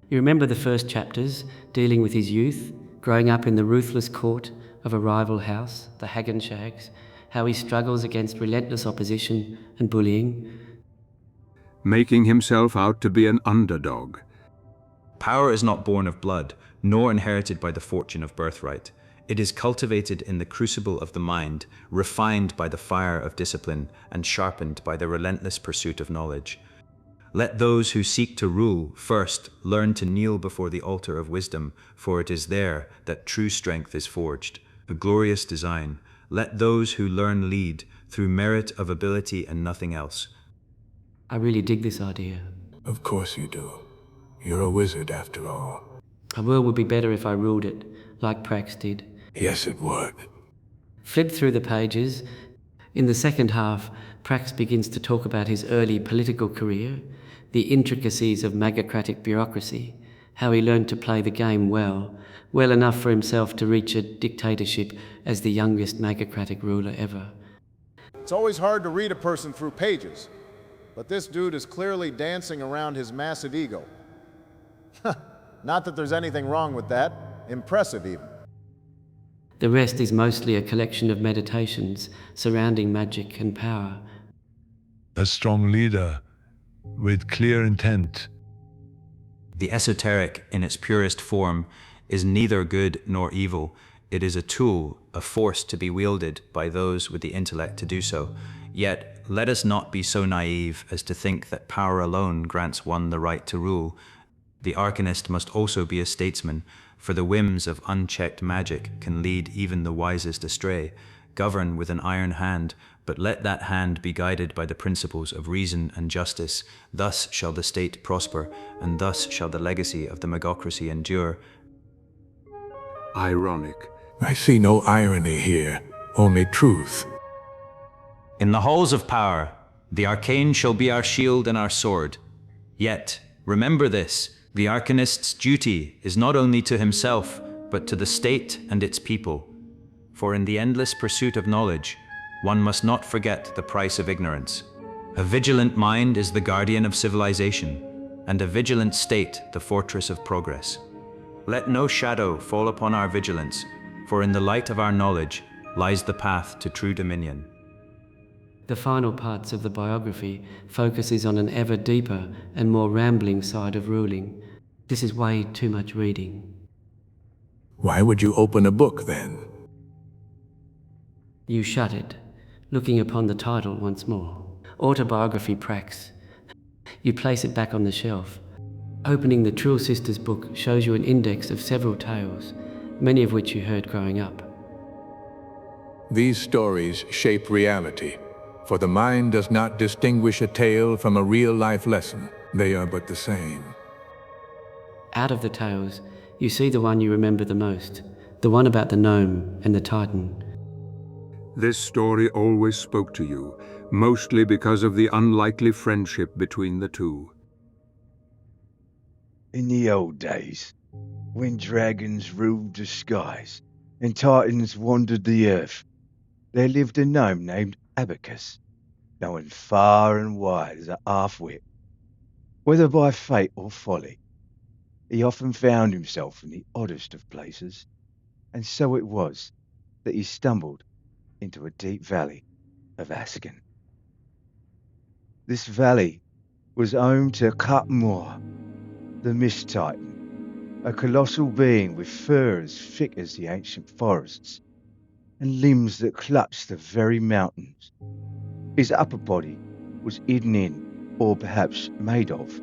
You remember the first chapters dealing with his youth, growing up in the ruthless court of a rival house, the Hagenshags, how he struggles against relentless opposition and bullying. Making himself out to be an underdog. Power is not born of blood, nor inherited by the fortune of birthright. It is cultivated in the crucible of the mind, refined by the fire of discipline, and sharpened by the relentless pursuit of knowledge. Let those who seek to rule first learn to kneel before the altar of wisdom, for it is there that true strength is forged, a glorious design. Let those who learn lead, through merit of ability and nothing else. I really dig this idea. Of course you do. You're a wizard after all. A world would be better if I ruled it, like Prax did. Yes, it would. Flip through the pages. In the second half, Prax begins to talk about his early political career, the intricacies of magocratic bureaucracy, how he learned to play the game well enough for himself to reach a dictatorship as the youngest magocratic ruler ever. It's always hard to read a person through pages, but this dude is clearly dancing around his massive ego. Not that there's anything wrong with that. Impressive, even. The rest is mostly a collection of meditations surrounding magic and power. A strong leader with clear intent. The esoteric, in its purest form, is neither good nor evil. It is a tool, a force to be wielded by those with the intellect to do so. Yet, let us not be so naive as to think that power alone grants one the right to rule. The arcanist must also be a statesman, for the whims of unchecked magic can lead even the wisest astray. Govern with an iron hand, but let that hand be guided by the principles of reason and justice. Thus shall the state prosper, and thus shall the legacy of the magocracy endure. Ironic. I see no irony here, only truth. In the halls of power, the arcane shall be our shield and our sword. Yet, remember this, the arcanist's duty is not only to himself, but to the state and its people. For in the endless pursuit of knowledge, one must not forget the price of ignorance. A vigilant mind is the guardian of civilization, and a vigilant state the fortress of progress. Let no shadow fall upon our vigilance, for in the light of our knowledge lies the path to true dominion. The final parts of the biography focuses on an ever deeper and more rambling side of ruling. This is way too much reading. Why would you open a book then? You shut it, looking upon the title once more. Autobiography Prax. You place it back on the shelf. Opening the Trill Sisters book shows you an index of several tales, many of which you heard growing up. These stories shape reality, for the mind does not distinguish a tale from a real-life lesson. They are but the same. Out of the tales, you see the one you remember the most, the one about the gnome and the titan. This story always spoke to you, mostly because of the unlikely friendship between the two. In the old days, when dragons ruled the skies and titans wandered the earth, there lived a gnome named Abacus, known far and wide as a half-wit. Whether by fate or folly, he often found himself in the oddest of places, and so it was that he stumbled into a deep valley of Asken. This valley was home to Cutmore, the Mist Titan, a colossal being with fur as thick as the ancient forests, and limbs that clutched the very mountains. His upper body was hidden in, or perhaps made of,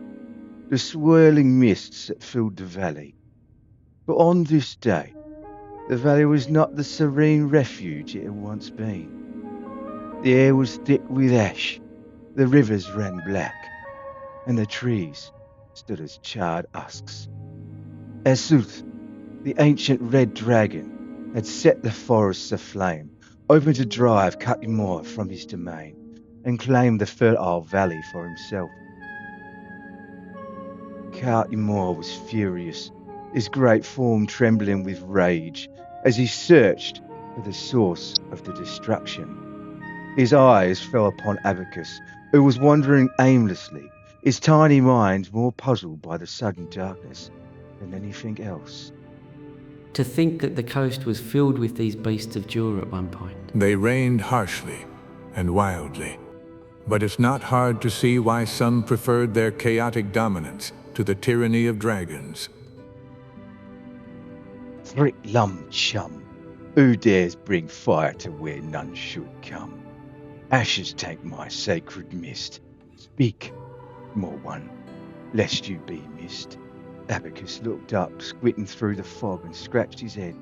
the swirling mists that filled the valley. But on this day, the valley was not the serene refuge it had once been. The air was thick with ash, the rivers ran black, and the trees stood as charred husks. Esuth, the ancient red dragon, had set the forests aflame, open to drive Cutmore from his domain, and claim the fertile valley for himself. Cutmore was furious, his great form trembling with rage, as he searched for the source of the destruction. His eyes fell upon Abacus, who was wandering aimlessly, his tiny mind more puzzled by the sudden darkness than anything else. To think that the coast was filled with these beasts of Jura at one point. They reigned harshly and wildly, but it's not hard to see why some preferred their chaotic dominance to the tyranny of dragons. Thrick lum chum, who dares bring fire to where none should come? Ashes take my sacred mist. Speak, more one, lest you be missed. Abacus looked up, squinting through the fog, and scratched his head.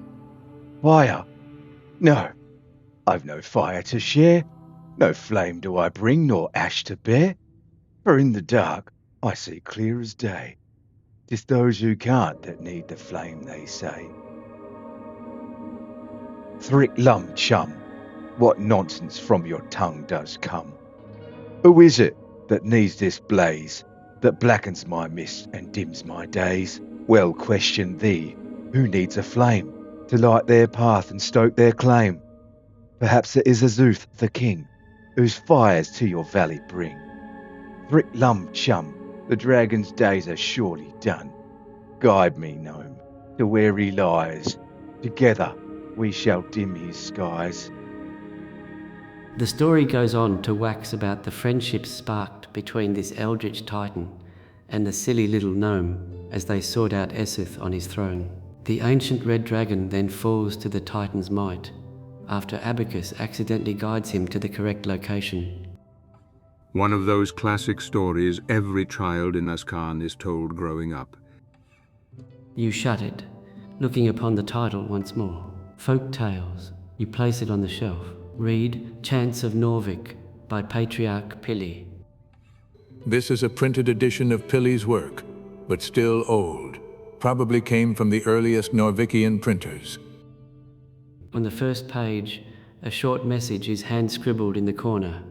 Fire? No, I've no fire to share. No flame do I bring, nor ash to bear. For in the dark I see clear as day. 'Tis those who can't that need the flame, they say. Thrick lum chum, what nonsense from your tongue does come? Who is it that needs this blaze, that blackens my mist and dims my days? Well, question thee, who needs a flame to light their path and stoke their claim? Perhaps it is Azuth the king, whose fires to your valley bring. Thrick lum chum, the dragon's days are surely done. Guide me, gnome, to where he lies. Together we shall dim his skies. The story goes on to wax about the friendship sparked between this eldritch titan and the silly little gnome as they sought out Esoth on his throne. The ancient red dragon then falls to the titan's might after Abacus accidentally guides him to the correct location. One of those classic stories every child in Ascan is told growing up. You shut it, looking upon the title once more. Folk Tales. You place it on the shelf. Read Chants of Norvik by Patriarch Pili. This is a printed edition of Pili's work, but still old. Probably came from the earliest Norvikian printers. On the first page, a short message is hand-scribbled in the corner.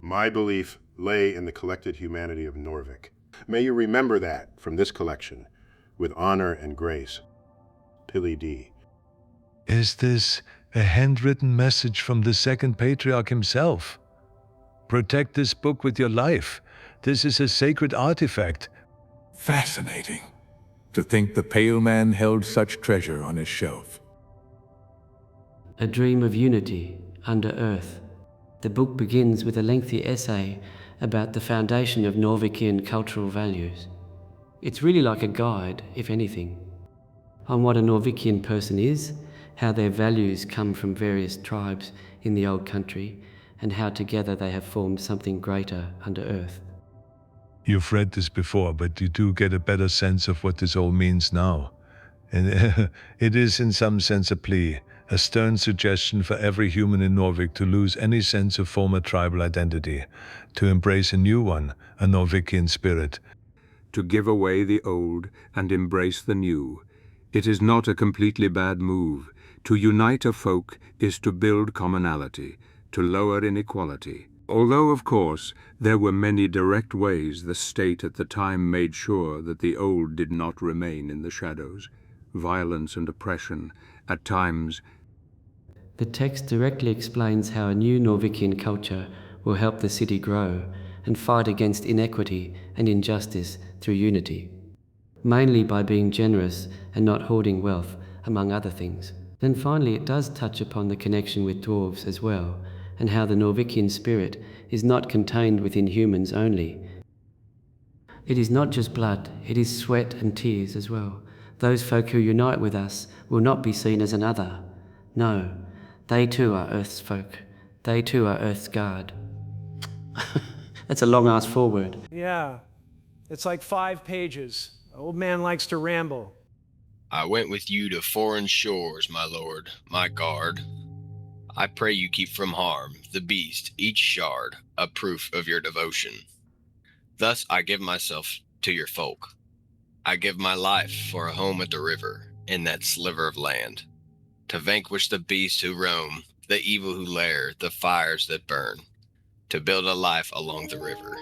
My belief lay in the collected humanity of Norvik. May you remember that from this collection, with honor and grace. Pili D. Is this a handwritten message from the second patriarch himself? Protect this book with your life. This is a sacred artifact. Fascinating. To think the Pale Man held such treasure on his shelf. A Dream of Unity, Under Earth. The book begins with a lengthy essay about the foundation of Norvikian cultural values. It's really like a guide, if anything, on what a Norvikian person is, how their values come from various tribes in the old country, and how together they have formed something greater under Earth. You've read this before, but you do get a better sense of what this all means now. And it is in some sense a plea, a stern suggestion for every human in Norvik to lose any sense of former tribal identity, to embrace a new one, a Norvikian spirit. To give away the old and embrace the new. It is not a completely bad move. To unite a folk is to build commonality, to lower inequality. Although, of course, there were many direct ways the state at the time made sure that the old did not remain in the shadows. Violence and oppression, at times. The text directly explains how a new Norvikian culture will help the city grow and fight against inequity and injustice through unity, mainly by being generous and not hoarding wealth, among other things. Then finally it does touch upon the connection with dwarves as well, and how the Norvikian spirit is not contained within humans only. It is not just blood, it is sweat and tears as well. Those folk who unite with us will not be seen as another. No, they too are Earth's folk. They too are Earth's guard. That's a long-ass foreword. Yeah, it's like 5 pages. Old man likes to ramble. I went with you to foreign shores, my lord, my guard. I pray you keep from harm the beast, each shard, a proof of your devotion. Thus I give myself to your folk. I give my life for a home at the river, in that sliver of land, to vanquish the beasts who roam, the evil who lair, the fires that burn, to build a life along the river.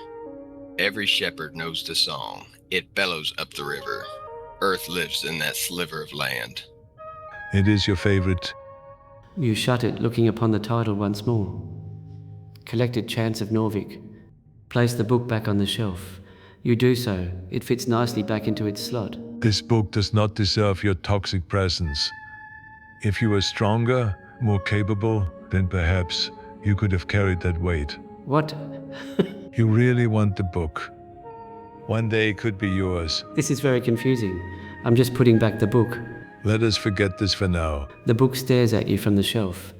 Every shepherd knows the song, it bellows up the river. Earth lives in that sliver of land. It is your favorite. You shut it, looking upon the title once more. Collected Chants of Norvik. Place the book back on the shelf. You do so. It fits nicely back into its slot. This book does not deserve your toxic presence. If you were stronger, more capable, then perhaps you could have carried that weight. What? You really want the book. One day it could be yours. This is very confusing. I'm just putting back the book. Let us forget this for now. The book stares at you from the shelf.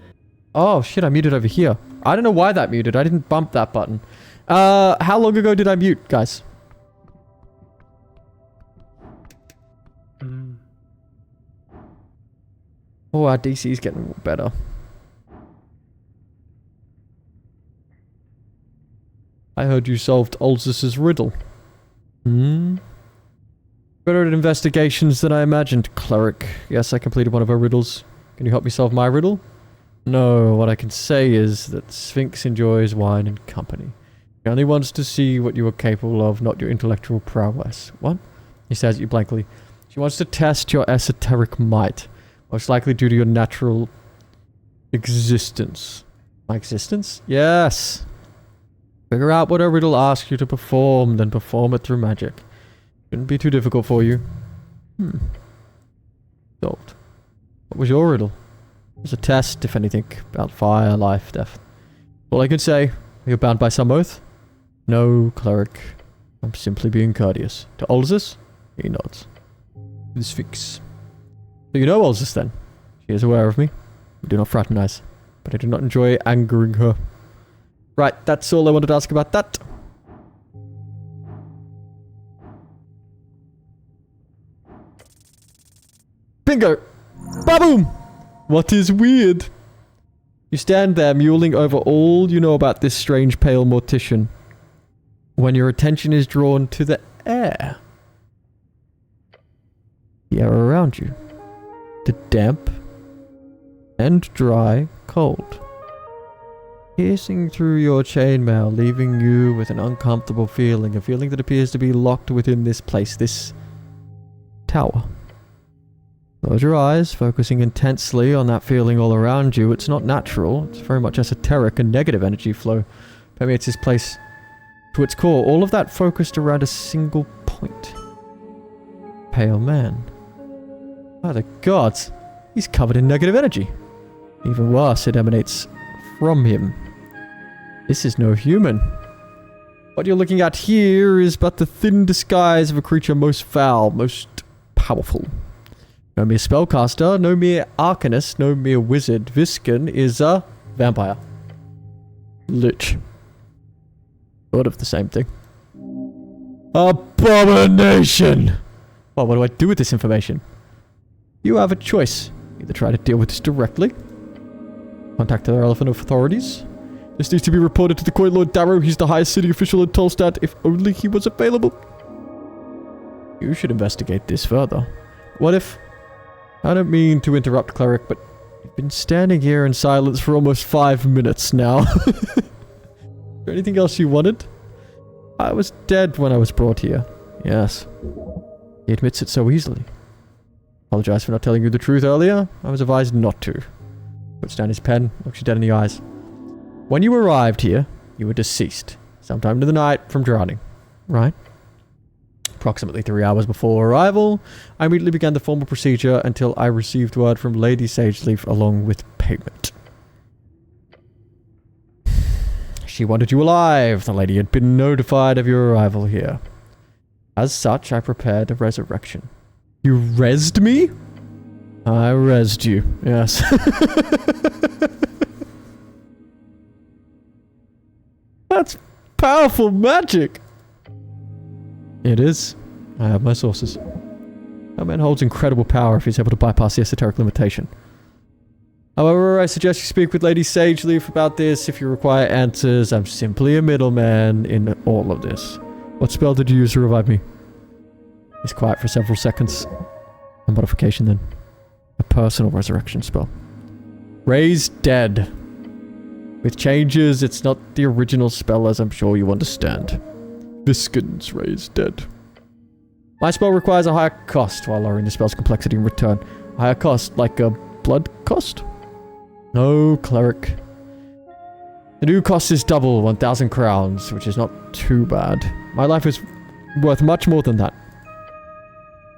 Oh shit, I muted over here. I don't know why that muted. I didn't bump that button. How long ago did I mute, guys? Oh, our DC is getting better. I heard you solved Ulzus's riddle. Better at investigations than I imagined, cleric. Yes, I completed one of her riddles. Can you help me solve my riddle? No, what I can say is that Sphinx enjoys wine and company. She only wants to see what you are capable of, not your intellectual prowess. What? He stares at you blankly. She wants to test your esoteric might, most likely due to your natural existence. My existence? Yes! Figure out what a riddle asks you to perform, then perform it through magic. Shouldn't be too difficult for you. Solved. What was your riddle? It was a test, if anything, about fire, life, death. All I could say, are you bound by some oath? No, cleric. I'm simply being courteous. To Ulzus? He nods. The Sphinx. So you know Ulzus then? She is aware of me. We do not fraternize, but I do not enjoy angering her. Right, that's all I wanted to ask about that. Bingo! Ba-boom! What is weird? You stand there mulling over all you know about this strange pale mortician, when your attention is drawn to the air. The air around you. The damp and dry cold. Piercing through your chainmail, leaving you with an uncomfortable feeling, a feeling that appears to be locked within this place, this tower. Close your eyes, focusing intensely on that feeling all around you. It's not natural. It's very much esoteric, and negative energy flow permeates this place to its core. All of that focused around a single point. Pale man. By the gods, he's covered in negative energy. Even worse, it emanates from him. This is no human. What you're looking at here is but the thin disguise of a creature most foul, most powerful. No mere spellcaster, no mere arcanist, no mere wizard. Visken is a vampire. Lich. Sort of the same thing. Abomination! Well, what do I do with this information? You have a choice. Either try to deal with this directly, contact the relevant authorities. This needs to be reported to the Court Lord Darrow. He's the highest city official in Tolstad, if only he was available. You should investigate this further. What if... I don't mean to interrupt, cleric, but you've been standing here in silence for almost 5 minutes now. Is there anything else you wanted? I was dead when I was brought here. Yes. He admits it so easily. Apologize for not telling you the truth earlier. I was advised not to. Puts down his pen, looks you dead in the eyes. When you arrived here, you were deceased. Sometime in the night from drowning. Right? Approximately 3 hours before arrival, I immediately began the formal procedure until I received word from Lady Sageleaf along with payment. She wanted you alive. The lady had been notified of your arrival here. As such, I prepared a resurrection. You rezzed me? I rezzed you, yes. That's powerful magic. It is. I have my sources. That man holds incredible power if he's able to bypass the esoteric limitation. However, I suggest you speak with Lady Sageleaf about this if you require answers. I'm simply a middleman in all of this. What spell did you use to revive me? He's quiet for several seconds. A modification then. A personal resurrection spell. Raise dead. With changes, it's not the original spell, as I'm sure you understand. Visken's raise dead. My spell requires a higher cost while lowering the spell's complexity in return. A higher cost, like a blood cost? No, cleric. The new cost is double, 1,000 crowns, which is not too bad. My life is worth much more than that.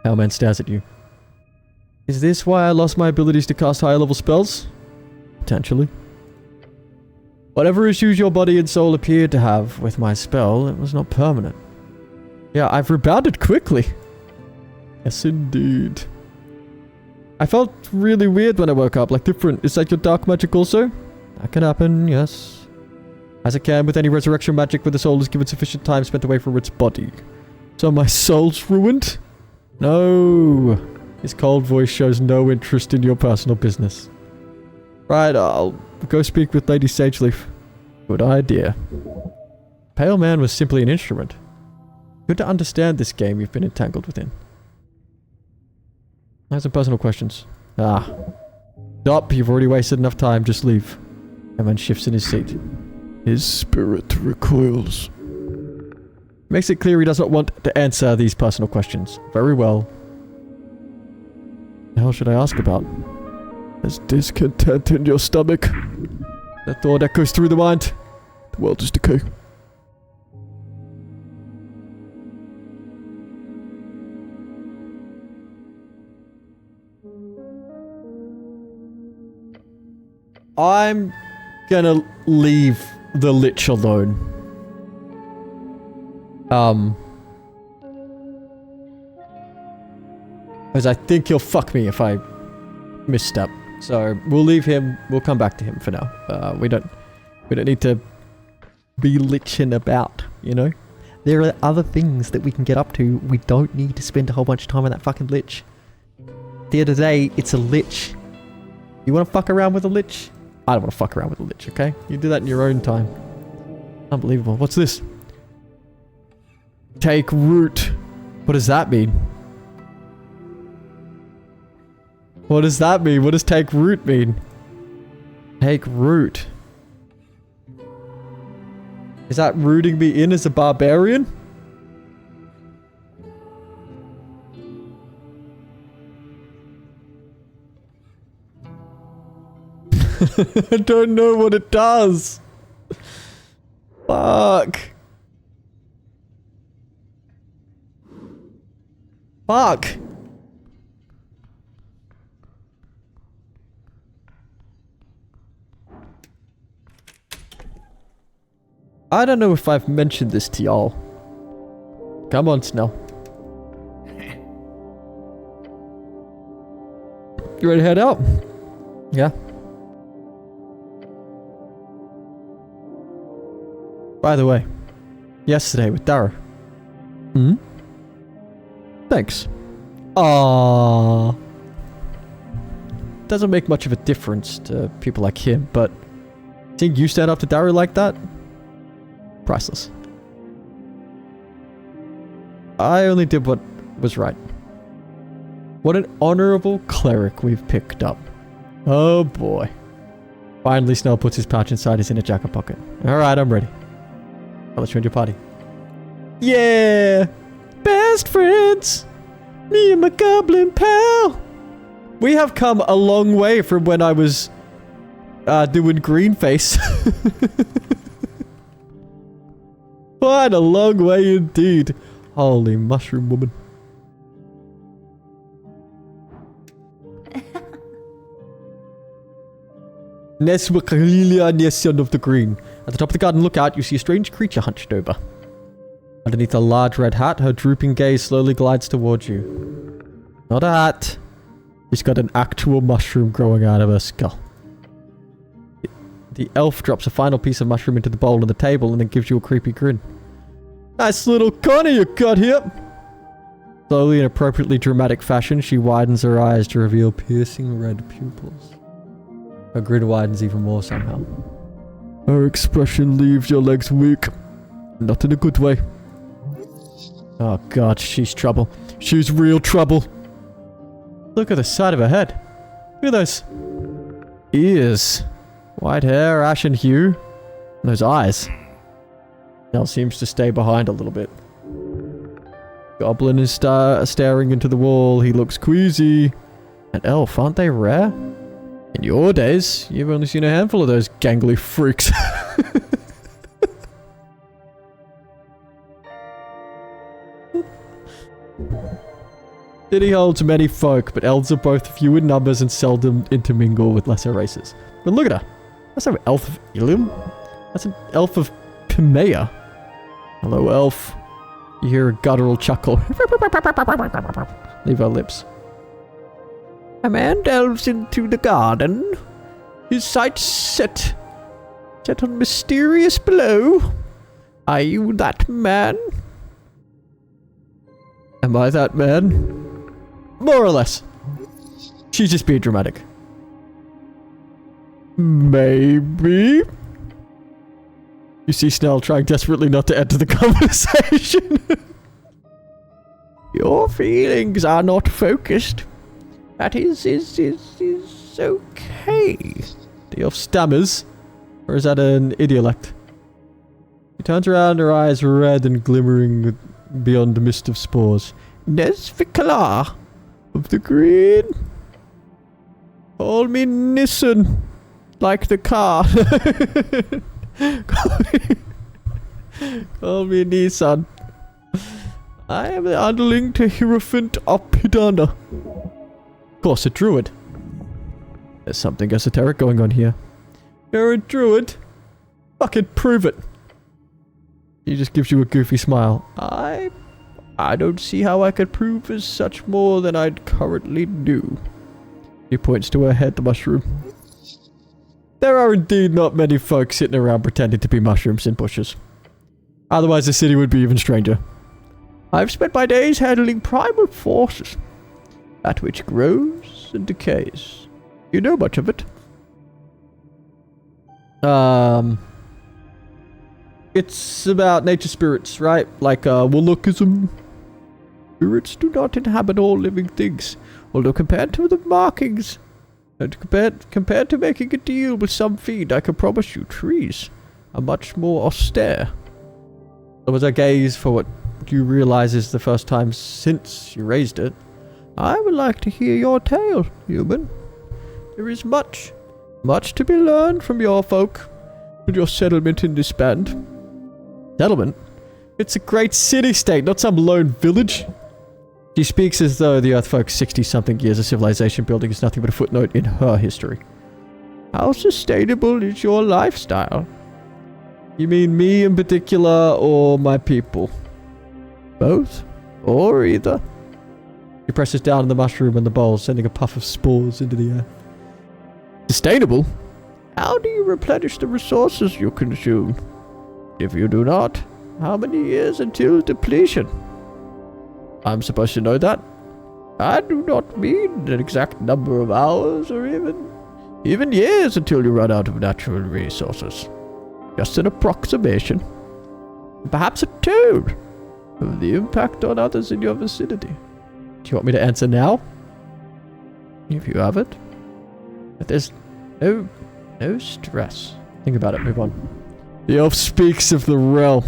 Hellman stares at you. Is this why I lost my abilities to cast higher level spells? Potentially. Whatever issues your body and soul appeared to have with my spell, it was not permanent. Yeah, I've rebounded quickly. Yes, indeed. I felt really weird when I woke up, like different. Is that your dark magic also? That can happen, yes. As it can with any resurrection magic where the soul is given sufficient time spent away from its body. So my soul's ruined? No. His cold voice shows no interest in your personal business. Right, I'll go speak with Lady Sageleaf. Good idea. Pale Man was simply an instrument. Good to understand this game you've been entangled within. I have some personal questions. Stop, you've already wasted enough time, just leave. Evan shifts in his seat. His spirit recoils. Makes it clear he does not want to answer these personal questions. Very well. What the hell should I ask about? There's discontent in your stomach. That thought echoes through the mind. The world is decay. I'm gonna leave the Lich alone. Because I think he'll fuck me if I misstep. So we'll leave him. We'll come back to him for now. We don't need to be liching about, you know? There are other things that we can get up to. We don't need to spend a whole bunch of time on that fucking Lich. At the end of the day, it's a Lich. You want to fuck around with a Lich? I don't want to fuck around with a Lich, okay? You do that in your own time. Unbelievable. What's this? Take root. What does that mean? What does that mean? What does take root mean? Take root. Is that rooting me in as a barbarian? I don't know what it does. Fuck. Fuck. I don't know if I've mentioned this to y'all. Come on, Snell. You ready to head out? Yeah. By the way, yesterday with Dara. Hmm? Thanks. Aww. Doesn't make much of a difference to people like him, but seeing you stand up to Dara like that? Priceless. I only did what was right. What an honorable cleric we've picked up. Oh boy. Finally, Snell puts his pouch inside his inner jacket pocket. Alright, I'm ready. I'll let you in your party. Yeah! Best friends! Me and my goblin pal! We have come a long way from when I was doing green face. Quite a long way indeed. Holy mushroom woman. Neswakalilia of the green. At the top of the garden lookout, you see a strange creature hunched over. Underneath a large red hat, her drooping gaze slowly glides towards you. Not a hat. She's got an actual mushroom growing out of her skull. The elf drops a final piece of mushroom into the bowl on the table and then gives you a creepy grin. Nice little Connie you got here. Slowly in appropriately dramatic fashion, she widens her eyes to reveal piercing red pupils. Her grin widens even more somehow. Her expression leaves your legs weak. Not in a good way. Oh god, she's trouble. She's real trouble. Look at the side of her head. Look at those ears. White hair, ashen hue. And those eyes. Nell seems to stay behind a little bit. Goblin is staring into the wall. He looks queasy. An elf, aren't they rare? In your days, you've only seen a handful of those gangly freaks. City holds many folk, but elves are both few in numbers and seldom intermingle with lesser races. But look at her. That's no elf of Ilium. That's an elf of Pimea. Hello, elf. You hear a guttural chuckle. Leave her lips. A man delves into the garden. His sights set on mysterious below. Are you that man? Am I that man? More or less. She's just being dramatic. Maybe. You see Snell trying desperately not to enter the conversation. Your feelings are not focused. That is okay. The elf stammers. Or is that an idiolect? She turns around, her eyes red and glimmering beyond the mist of spores. Nesvikala of the Green. Call me Nissen. Like the car. Call me Nissan. I am the underling to Hierophant Apidana. Of course, a druid. There's something esoteric going on here. You're a druid? Fucking prove it. He just gives you a goofy smile. I don't see how I could prove as such more than I'd currently do. He points to her head, the mushroom. There are indeed not many folks sitting around pretending to be mushrooms in bushes. Otherwise the city would be even stranger. I've spent my days handling primal forces. That which grows and decays. You know much of it? It's about nature spirits, right? Like, Wolokism. Spirits do not inhabit all living things, although compared to the markings, and compared to making a deal with some fiend, I can promise you trees are much more austere. There was a gaze for what you realize is the first time since you raised it. I would like to hear your tale, human. There is much to be learned from your folk and your settlement in this band. Settlement? It's a great city-state, not some lone village. She speaks as though the Earthfolk's 60-something years of civilization building is nothing but a footnote in her history. How sustainable is your lifestyle? You mean me in particular, or my people? Both? Or either? He presses down on the mushroom and the bowl, sending a puff of spores into the air. Sustainable? How do you replenish the resources you consume? If you do not, how many years until depletion? I'm supposed to know that? I do not mean an exact number of hours or even years until you run out of natural resources. Just an approximation. Perhaps a tone of the impact on others in your vicinity. Do you want me to answer now? If you have it. But there's no stress. Think about it, move on. The elf speaks of the realm.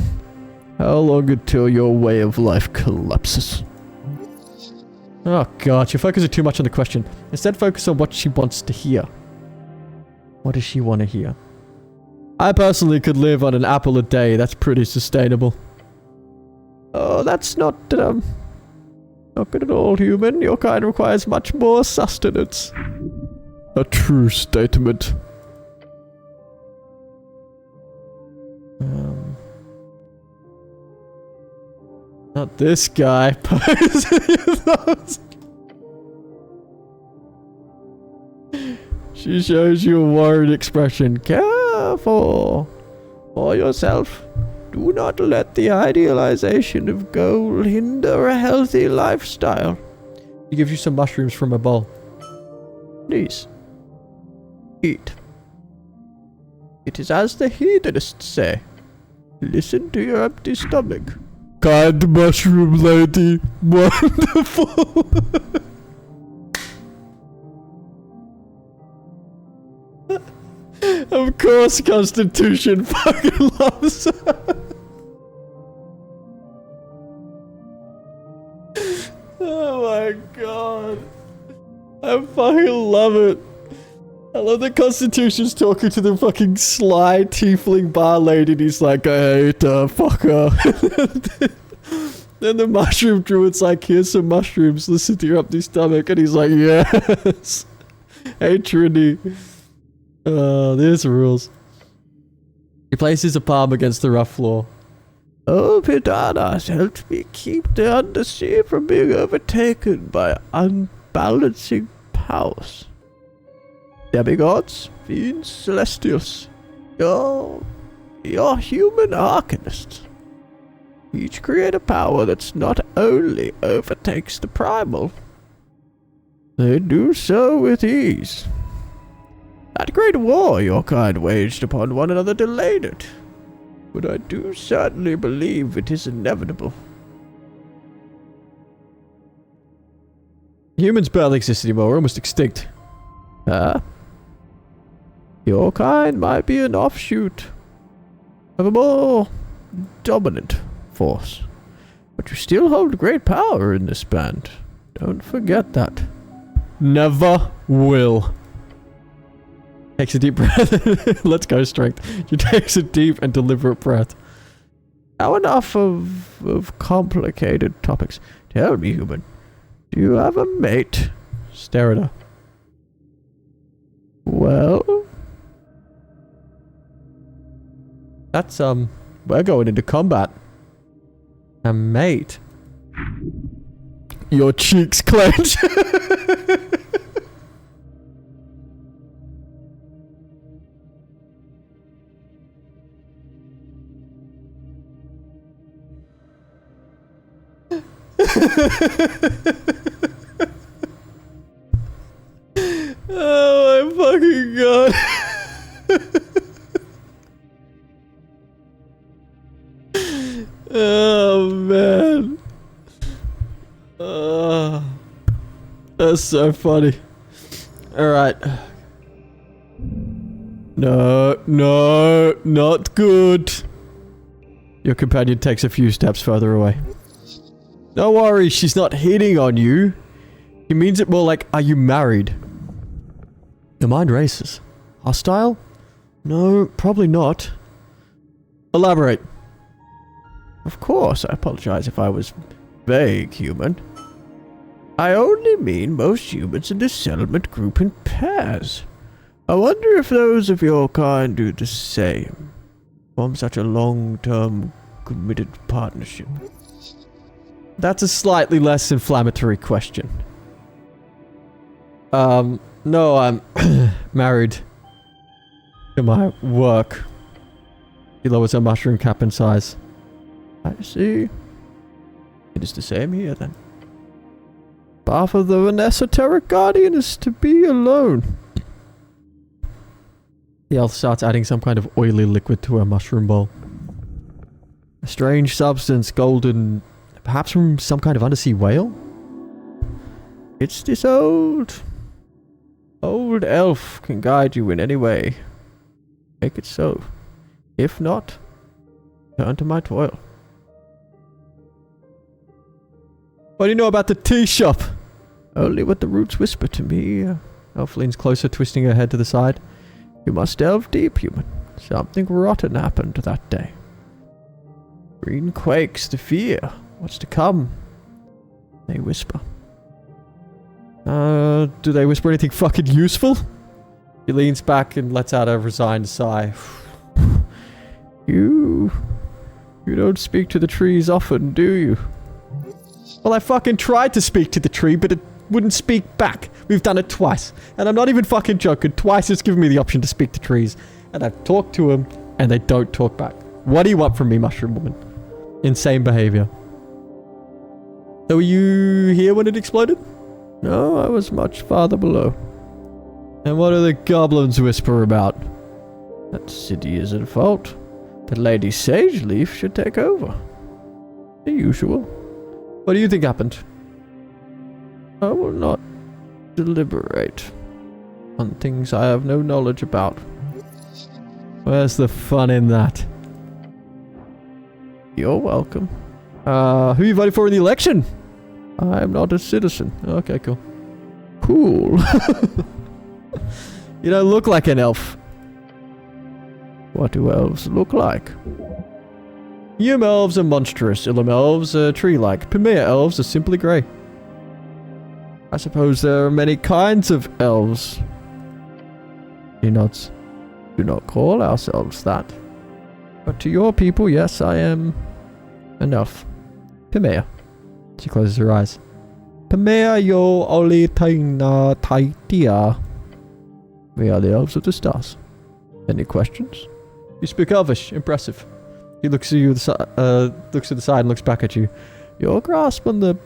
How long until your way of life collapses? Oh god, you're focusing too much on the question. Instead focus on what she wants to hear. What does she want to hear? I personally could live on an apple a day. That's pretty sustainable. Oh, that's not good at all, human. Your kind requires much more sustenance. A true statement. Not this guy. She shows you a worried expression. Careful. For yourself. Do not let the idealization of gold hinder a healthy lifestyle. He gives you some mushrooms from a bowl. Please. Eat. It is as the hedonists say. Listen to your empty stomach. Kind mushroom lady. Wonderful. Of course Constitution fucking loves her. Oh my god. I fucking love it. I love that Constitution's talking to the fucking sly tiefling bar lady and he's like, I hate her, fuck her. Then the mushroom druid's like, here's some mushrooms, listen to your empty stomach. And he's like, yes. Hey Trinity. There's the rules. He places a palm against the rough floor. Oh, Pidanas helped me keep the Undersea from being overtaken by unbalancing powers. Demigods, fiends, celestials. You're human arcanists. Each create a power that's not only overtakes the primal, they do so with ease. That great war your kind waged upon one another delayed it, but I do certainly believe it is inevitable. Humans barely exist anymore, we're almost extinct. Your kind might be an offshoot of a more dominant force, but you still hold great power in this band. Don't forget that. Never will. Takes a deep breath. Let's go, strength. She takes a deep and deliberate breath. Now enough of complicated topics. Tell me, human, do you have a mate? Stare at her. Well, that's, we're going into combat. A mate. Your cheeks clench. Oh my fucking god. Oh man. That's so funny. Alright. No, not good. Your companion takes a few steps further away. Don't worry, she's not hitting on you. He means it more like, are you married? Your mind races. Hostile? No, probably not. Elaborate. Of course, I apologize if I was vague, human. I only mean most humans in this settlement group in pairs. I wonder if those of your kind do the same. Form such a long-term, committed partnership. That's a slightly less inflammatory question. No, I'm married to my work. He lowers her mushroom cap in size. I see. It is the same here, then. Path of the Esoteric Guardian is to be alone. The elf starts adding some kind of oily liquid to her mushroom bowl. A strange substance, golden, perhaps from some kind of undersea whale? It's this old elf can guide you in any way. Make it so. If not, turn to my toil. What do you know about the tea shop? Only what the roots whisper to me. Elf leans closer, twisting her head to the side. You must delve deep, human. Something rotten happened that day. Green quakes to fear. What's to come? They whisper. Do they whisper anything fucking useful? He leans back and lets out a resigned sigh. You don't speak to the trees often, do you? Well, I fucking tried to speak to the tree, but it wouldn't speak back. We've done it twice. And I'm not even fucking joking. Twice it's given me the option to speak to trees. And I've talked to them, and they don't talk back. What do you want from me, Mushroom Woman? Insane behavior. So were you here when it exploded? No, I was much farther below. And what do the goblins whisper about? That city is at fault. That Lady Sageleaf should take over. The usual. What do you think happened? I will not deliberate on things I have no knowledge about. Where's the fun in that? You're welcome. Who are you voting for in the election? I am not a citizen. Okay, cool. You don't look like an elf. What do elves look like? Hume elves are monstrous. Ilum elves are tree-like. Pemir elves are simply grey. I suppose there are many kinds of elves. He nods. Do not call ourselves that. But to your people, yes, I am an elf. Pemir. She closes her eyes. Pemir yo oli taina taitia. We are the elves of the stars. Any questions? You speak Elvish. Impressive. He looks at you, looks to the side and looks back at you. Your grasp on the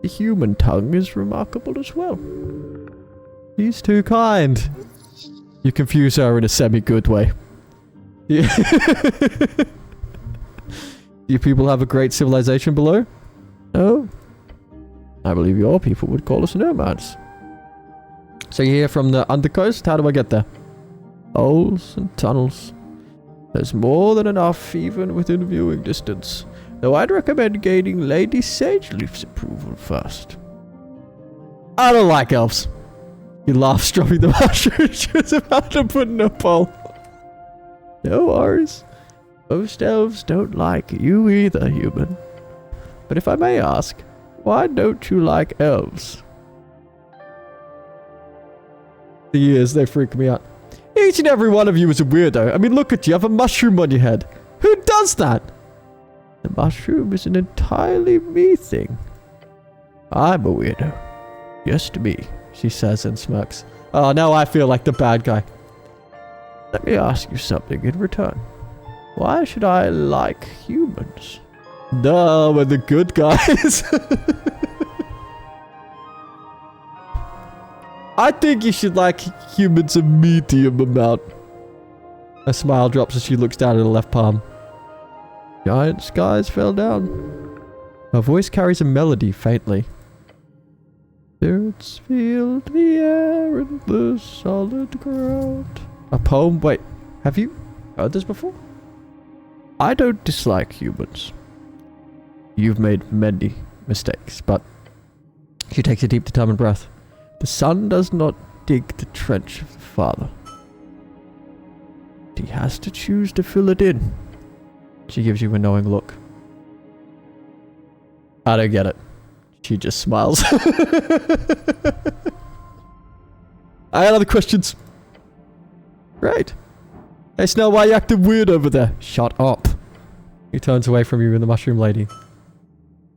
human tongue is remarkable as well. He's too kind. You confuse her in a semi-good way. Yeah. You people have a great civilization below? No. I believe your people would call us nomads. So you're here from the undercoast? How do I get there? Holes and tunnels. There's more than enough even within viewing distance. Though I'd recommend gaining Lady Sageleaf's approval first. I don't like elves. He laughs, dropping the mushroom she was about to put in a bowl. No worries. Most elves don't like you either, human. But if I may ask, why don't you like elves? The ears, they freak me out. Each and every one of you is a weirdo. I mean, look at you, you have a mushroom on your head. Who does that? The mushroom is an entirely me thing. I'm a weirdo. Just me, she says and smirks. Oh, now I feel like the bad guy. Let me ask you something in return. Why should I like humans? Duh, we're the good guys. I think you should like humans a medium amount. A smile drops as she looks down at her left palm. Giant skies fell down. Her voice carries a melody faintly. Spirits filled the air and the solid ground. A poem? Wait, have you heard this before? I don't dislike humans. You've made many mistakes, but... She takes a deep, determined breath. The son does not dig the trench of the father. He has to choose to fill it in. She gives you a knowing look. I don't get it. She just smiles. I got other questions. Right. Hey Snow, why are you acting weird over there? Shut up. He turns away from you and the mushroom lady.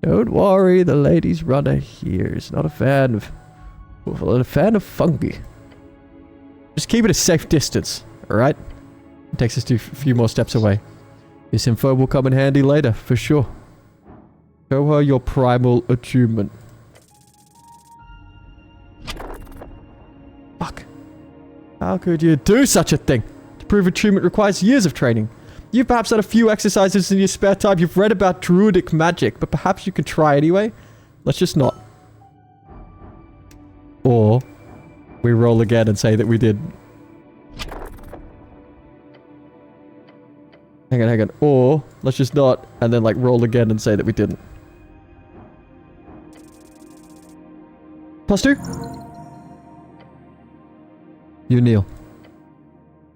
Don't worry, the lady's runner here is not a fan of... Well, a fan of fungi. Just keep it a safe distance, alright? It takes us to a few more steps away. This info will come in handy later, for sure. Show her your primal attunement. Fuck. How could you do such a thing? To prove attunement requires years of training. You've perhaps had a few exercises in your spare time. You've read about druidic magic, but perhaps you can try anyway? Let's just not. Or we roll again and say that we did. Hang on. Or let's just not and then like roll again and say that we didn't. +2. You kneel.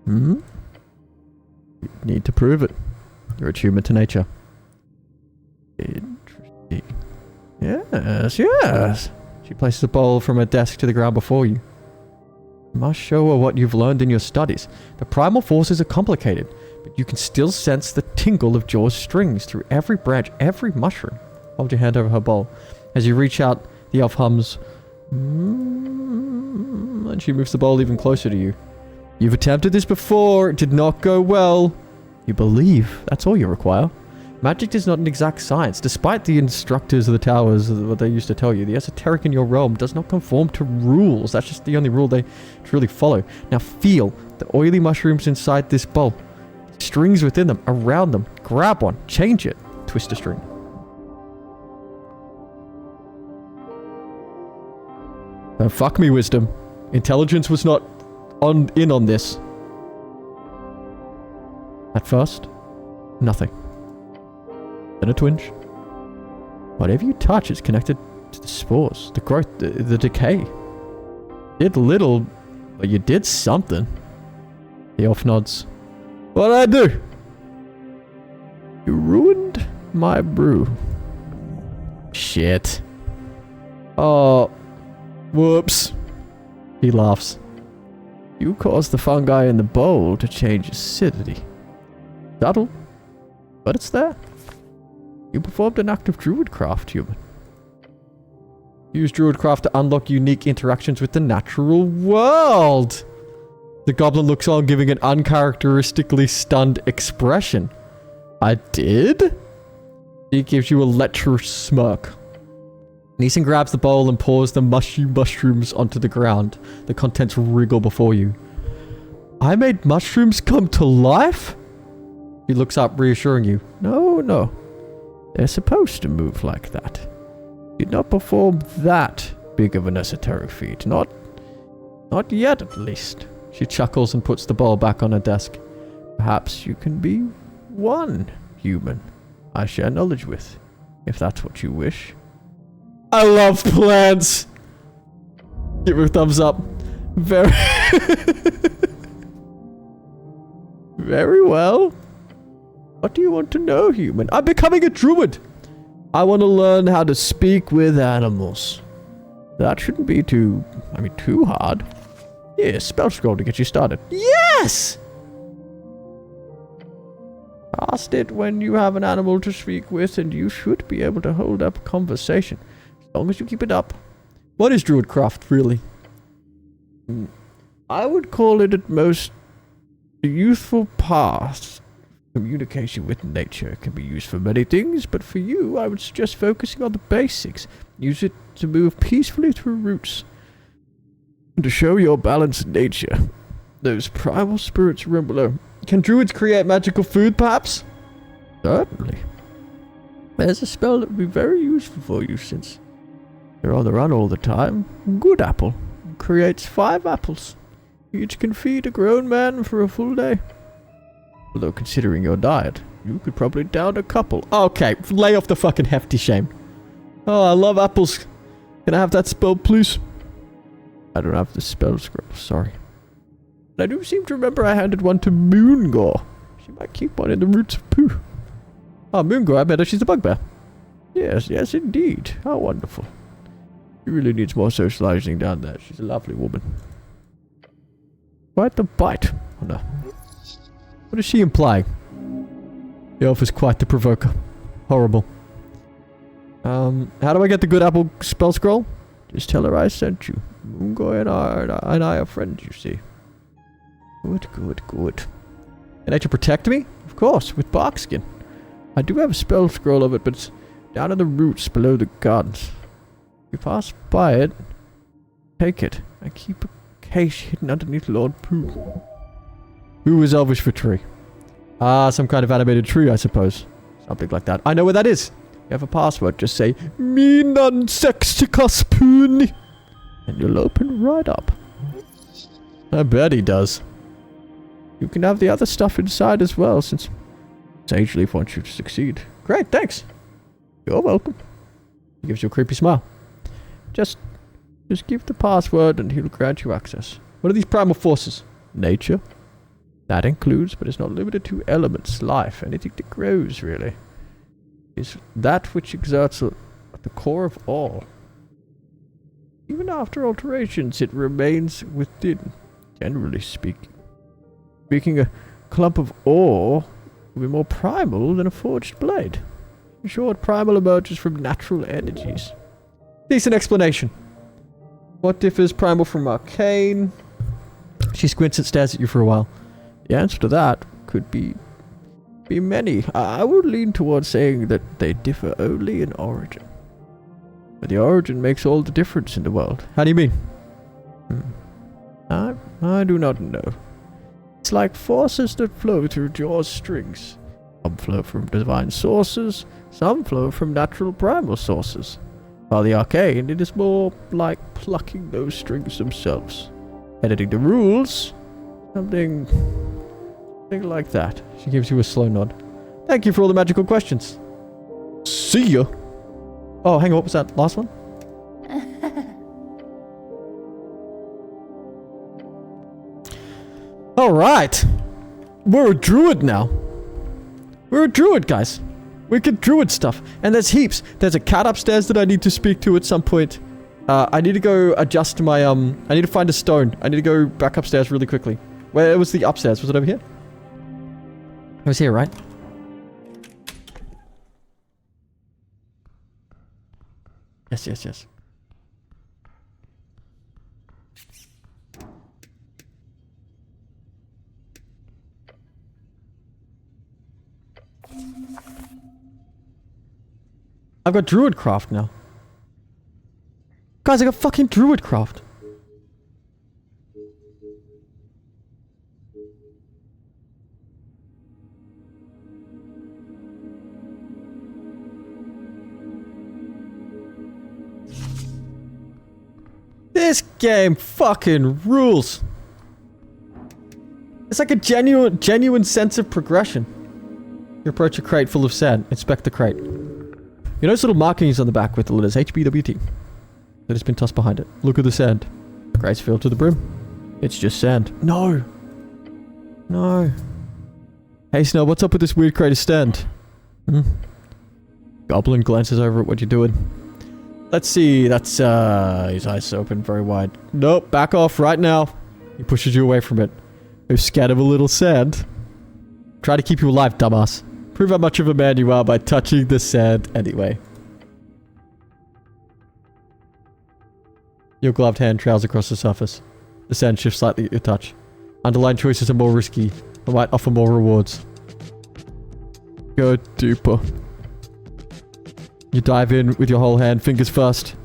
You need to prove it. You're attunement to nature. Interesting. Yes. She places a bowl from her desk to the ground before you. You must show her what you've learned in your studies. The primal forces are complicated, but you can still sense the tingle of Jaw's strings through every branch, every mushroom. Hold your hand over her bowl. As you reach out, the elf hums, and she moves the bowl even closer to you. You've attempted this before. It did not go well. You believe. That's all you require. Magic is not an exact science. Despite the instructors of the towers, what they used to tell you, the esoteric in your realm does not conform to rules. That's just the only rule they truly follow. Now feel the oily mushrooms inside this bowl. Strings within them, around them. Grab one, change it, twist a string. Don't fuck me, wisdom. Intelligence was not in on this. At first, nothing. Then a twinge. Whatever you touch is connected to the spores, the growth, the decay. Did little, But you did something. The elf nods. What did I do? You ruined my brew. Shit. Oh. Whoops. He laughs. You caused the fungi in the bowl to change acidity. Subtle, but it's there. You performed an act of druidcraft, human. Use druidcraft to unlock unique interactions with the natural world. The goblin looks on, giving an uncharacteristically stunned expression. I did? He gives you a lecherous smirk. Neeson grabs the bowl and pours the mushy mushrooms onto the ground. The contents wriggle before you. I made mushrooms come to life? He looks up, reassuring you. No. They're supposed to move like that. Did not perform that big of an esoteric feat. Not yet, at least. She chuckles and puts the bowl back on her desk. Perhaps you can be one human I share knowledge with, if that's what you wish. I love plants! Give her a thumbs up. Very... Very well. What do you want to know, human? I'm becoming a druid! I want to learn how to speak with animals. That shouldn't be too hard. Yeah, spell scroll to get you started. Yes! Cast it when you have an animal to speak with, and you should be able to hold up a conversation. As long as you keep it up. What is druidcraft, really? I would call it at most a useful path. Communication with nature can be used for many things, but for you, I would suggest focusing on the basics. Use it to move peacefully through roots. And to show your balanced nature. Those primal spirits roam below. Can druids create magical food, perhaps? Certainly. There's a spell that would be very useful for you, since you're on the run all the time. Good apple. Creates 5 apples. Each can feed a grown man for a full day. Although considering your diet, you could probably down a couple. Okay, lay off the fucking hefty shame. Oh, I love apples. Can I have that spell, please? I don't have the spell scroll, sorry. But I do seem to remember I handed one to Moongore. She might keep one in the roots of poo. Oh, Moongore, I bet her she's a bugbear. Yes, indeed. How wonderful. She really needs more socializing down there. She's a lovely woman. Quite the bite on her. What is she implying? The elf is quite the provoker. Horrible. How do I get the good apple spell scroll? Just tell her I sent you. Moongore and I are friends, you see. Good. Can nature protect me? Of course, with barkskin. I do have a spell scroll of it, but it's down in the roots below the gardens. If you pass by it, take it. I keep a case hidden underneath Lord Pooh. Pooh is Elvish for tree. Ah, some kind of animated tree, I suppose. Something like that. I know where that is. You have a password, just say, Me non sexticus poon, and you'll open right up. I bet he does. You can have the other stuff inside as well, since Sage Leaf wants you to succeed. Great, thanks. You're welcome. He gives you a creepy smile. Just give the password and he'll grant you access. What are these primal forces? Nature. That includes, but is not limited to, elements, life, anything that grows, really. Is that which exerts at the core of all. Even after alterations, it remains within, generally speaking. Speaking a clump of ore will be more primal than a forged blade. In short, primal emerges from natural energies. Decent explanation. What differs primal from arcane? She squints and stares at you for a while. The answer to that could be many. I would lean towards saying that they differ only in origin. But the origin makes all the difference in the world. How do you mean? I do not know. It's like forces that flow through Jaw's strings. Some flow from divine sources, some flow from natural primal sources. While the arcane, it is more like plucking those strings themselves. Editing the rules, something like that. She gives you a slow nod. Thank you for all the magical questions. See ya. Oh, hang on, what was that last one? Alright! We're a druid now. We're a druid, guys. We can druid stuff. And there's heaps. There's a cat upstairs that I need to speak to at some point. I need to go adjust my, I need to find a stone. I need to go back upstairs really quickly. Where was the upstairs? Was it over here? It was here, right? Yes, yes, yes. I've got druid craft now. Guys, I got fucking druid craft. This game fucking rules. It's like a genuine sense of progression. You approach a crate full of sand. Inspect the crate. You notice little markings on the back with the letters HBWT that has been tossed behind it. Look at the sand. The crate's filled to the brim. It's just sand. No. No. Hey Snow, what's up with this weird crate of sand? Goblin glances over at what you're doing. Let's see, that's, his eyes open very wide. Nope, back off right now. He pushes you away from it. You're scared of a little sand. Try to keep you alive, dumbass. Prove how much of a man you are by touching the sand anyway. Your gloved hand trails across the surface. The sand shifts slightly at your touch. Underlined choices are more risky, but might offer more rewards. Go deeper. You dive in with your whole hand, fingers first.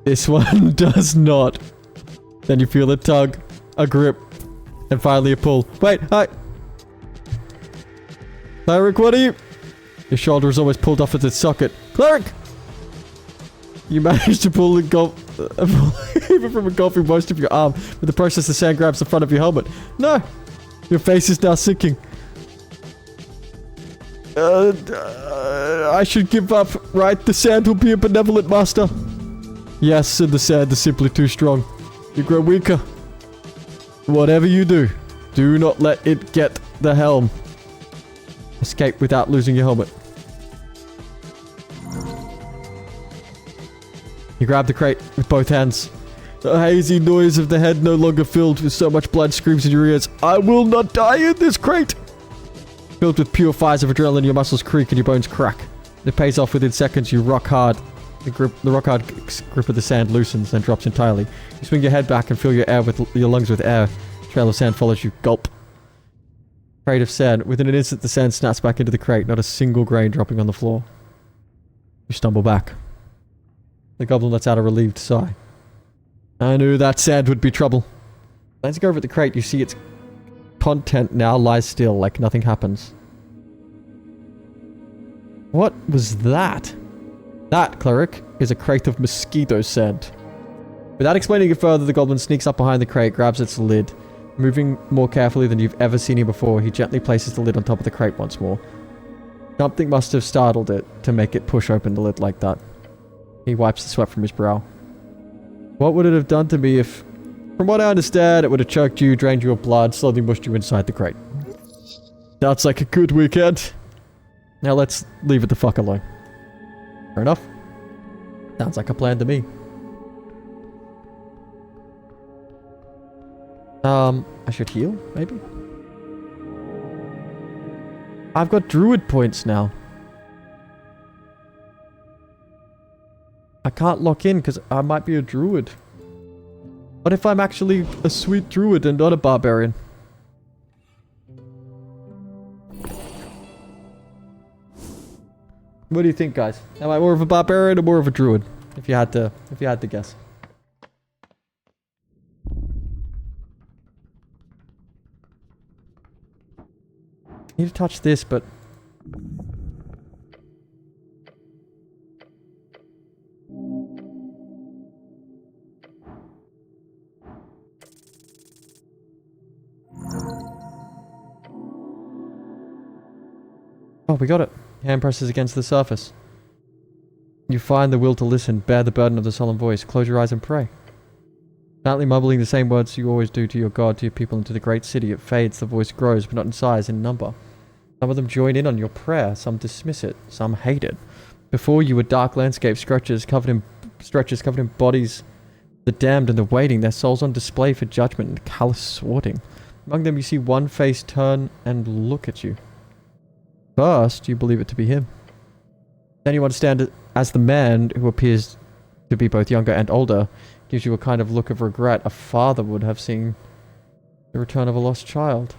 This one does not. Then you feel a tug, a grip, and finally a pull. Wait, hi! Cleric, what are you? Your shoulder is almost pulled off at its socket. Cleric! You manage to pull even from engulfing most of your arm, but the process the sand grabs the front of your helmet. No! Your face is now sinking. I should give up, right? The sand will be a benevolent master. Yes, and the sand is simply too strong. You grow weaker. Whatever you do, do not let it get the helm. Escape without losing your helmet. You grab the crate with both hands. The hazy noise of the head no longer filled with so much blood screams in your ears. I will not die in this crate! Filled with pure fires of adrenaline, your muscles creak and your bones crack. It pays off within seconds. You rock hard. The rock hard grip of the sand loosens, then drops entirely. You swing your head back and fill your lungs with air. Trail of sand follows you. Gulp. Crate of sand. Within an instant, the sand snaps back into the crate, not a single grain dropping on the floor. You stumble back. The goblin lets out a relieved sigh. I knew that sand would be trouble. As you go over at the crate, you see its content now lies still, like nothing happens. What was that? That, cleric, is a crate of mosquito sand. Without explaining it further, the goblin sneaks up behind the crate, grabs its lid. Moving more carefully than you've ever seen him before, he gently places the lid on top of the crate once more. Something must have startled it to make it push open the lid like that. He wipes the sweat from his brow. What would it have done to me if... From what I understand, it would have choked you, drained you of blood, slowly mushed you inside the crate. Sounds like a good weekend. Now let's leave it the fuck alone. Fair enough. Sounds like a plan to me. I should heal, maybe? I've got druid points now. I can't lock in because I might be a druid. What if I'm actually a sweet druid and not a barbarian? What do you think, guys? Am I more of a barbarian or more of a druid? If you had to guess. I need to touch this, but... Oh, we got it. Hand presses against the surface. You find the will to listen, bear the burden of the solemn voice, close your eyes and pray. Apparently mumbling the same words you always do to your god, to your people, and to the great city. It fades, the voice grows, but not in size, in number. Some of them join in on your prayer, some dismiss it, some hate it. Before you, a dark landscape stretches covered in bodies, the damned and the waiting, their souls on display for judgment and callous sorting. Among them you see one face turn and look at you. First, you believe it to be him. Then you understand it as the man who appears to be both younger and older, gives you a kind of look of regret a father would have seen the return of a lost child.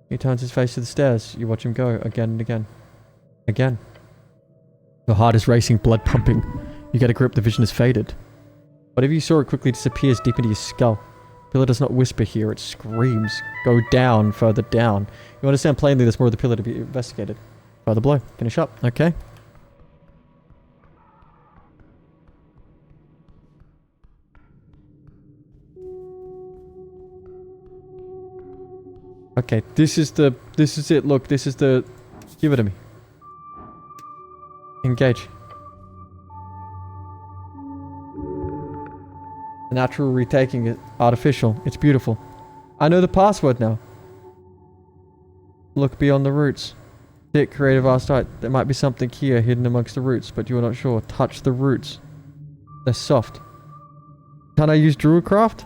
He turns his face to the stairs. You watch him go again and again. Again. Your heart is racing, blood pumping. You get a grip, the vision has faded. Whatever you saw, it quickly disappears deep into your skull. The pillar does not whisper here, it screams. Go down, further down. You understand plainly there's more of the pillar to be investigated. Further below. Finish up. Okay. Okay, this is it, look, this is the... Give it to me. Engage. The natural retaking is artificial. It's beautiful. I know the password now. Look beyond the roots. Thick, creative artist. There might be something here hidden amongst the roots, but you are not sure. Touch the roots. They're soft. Can I use Druidcraft?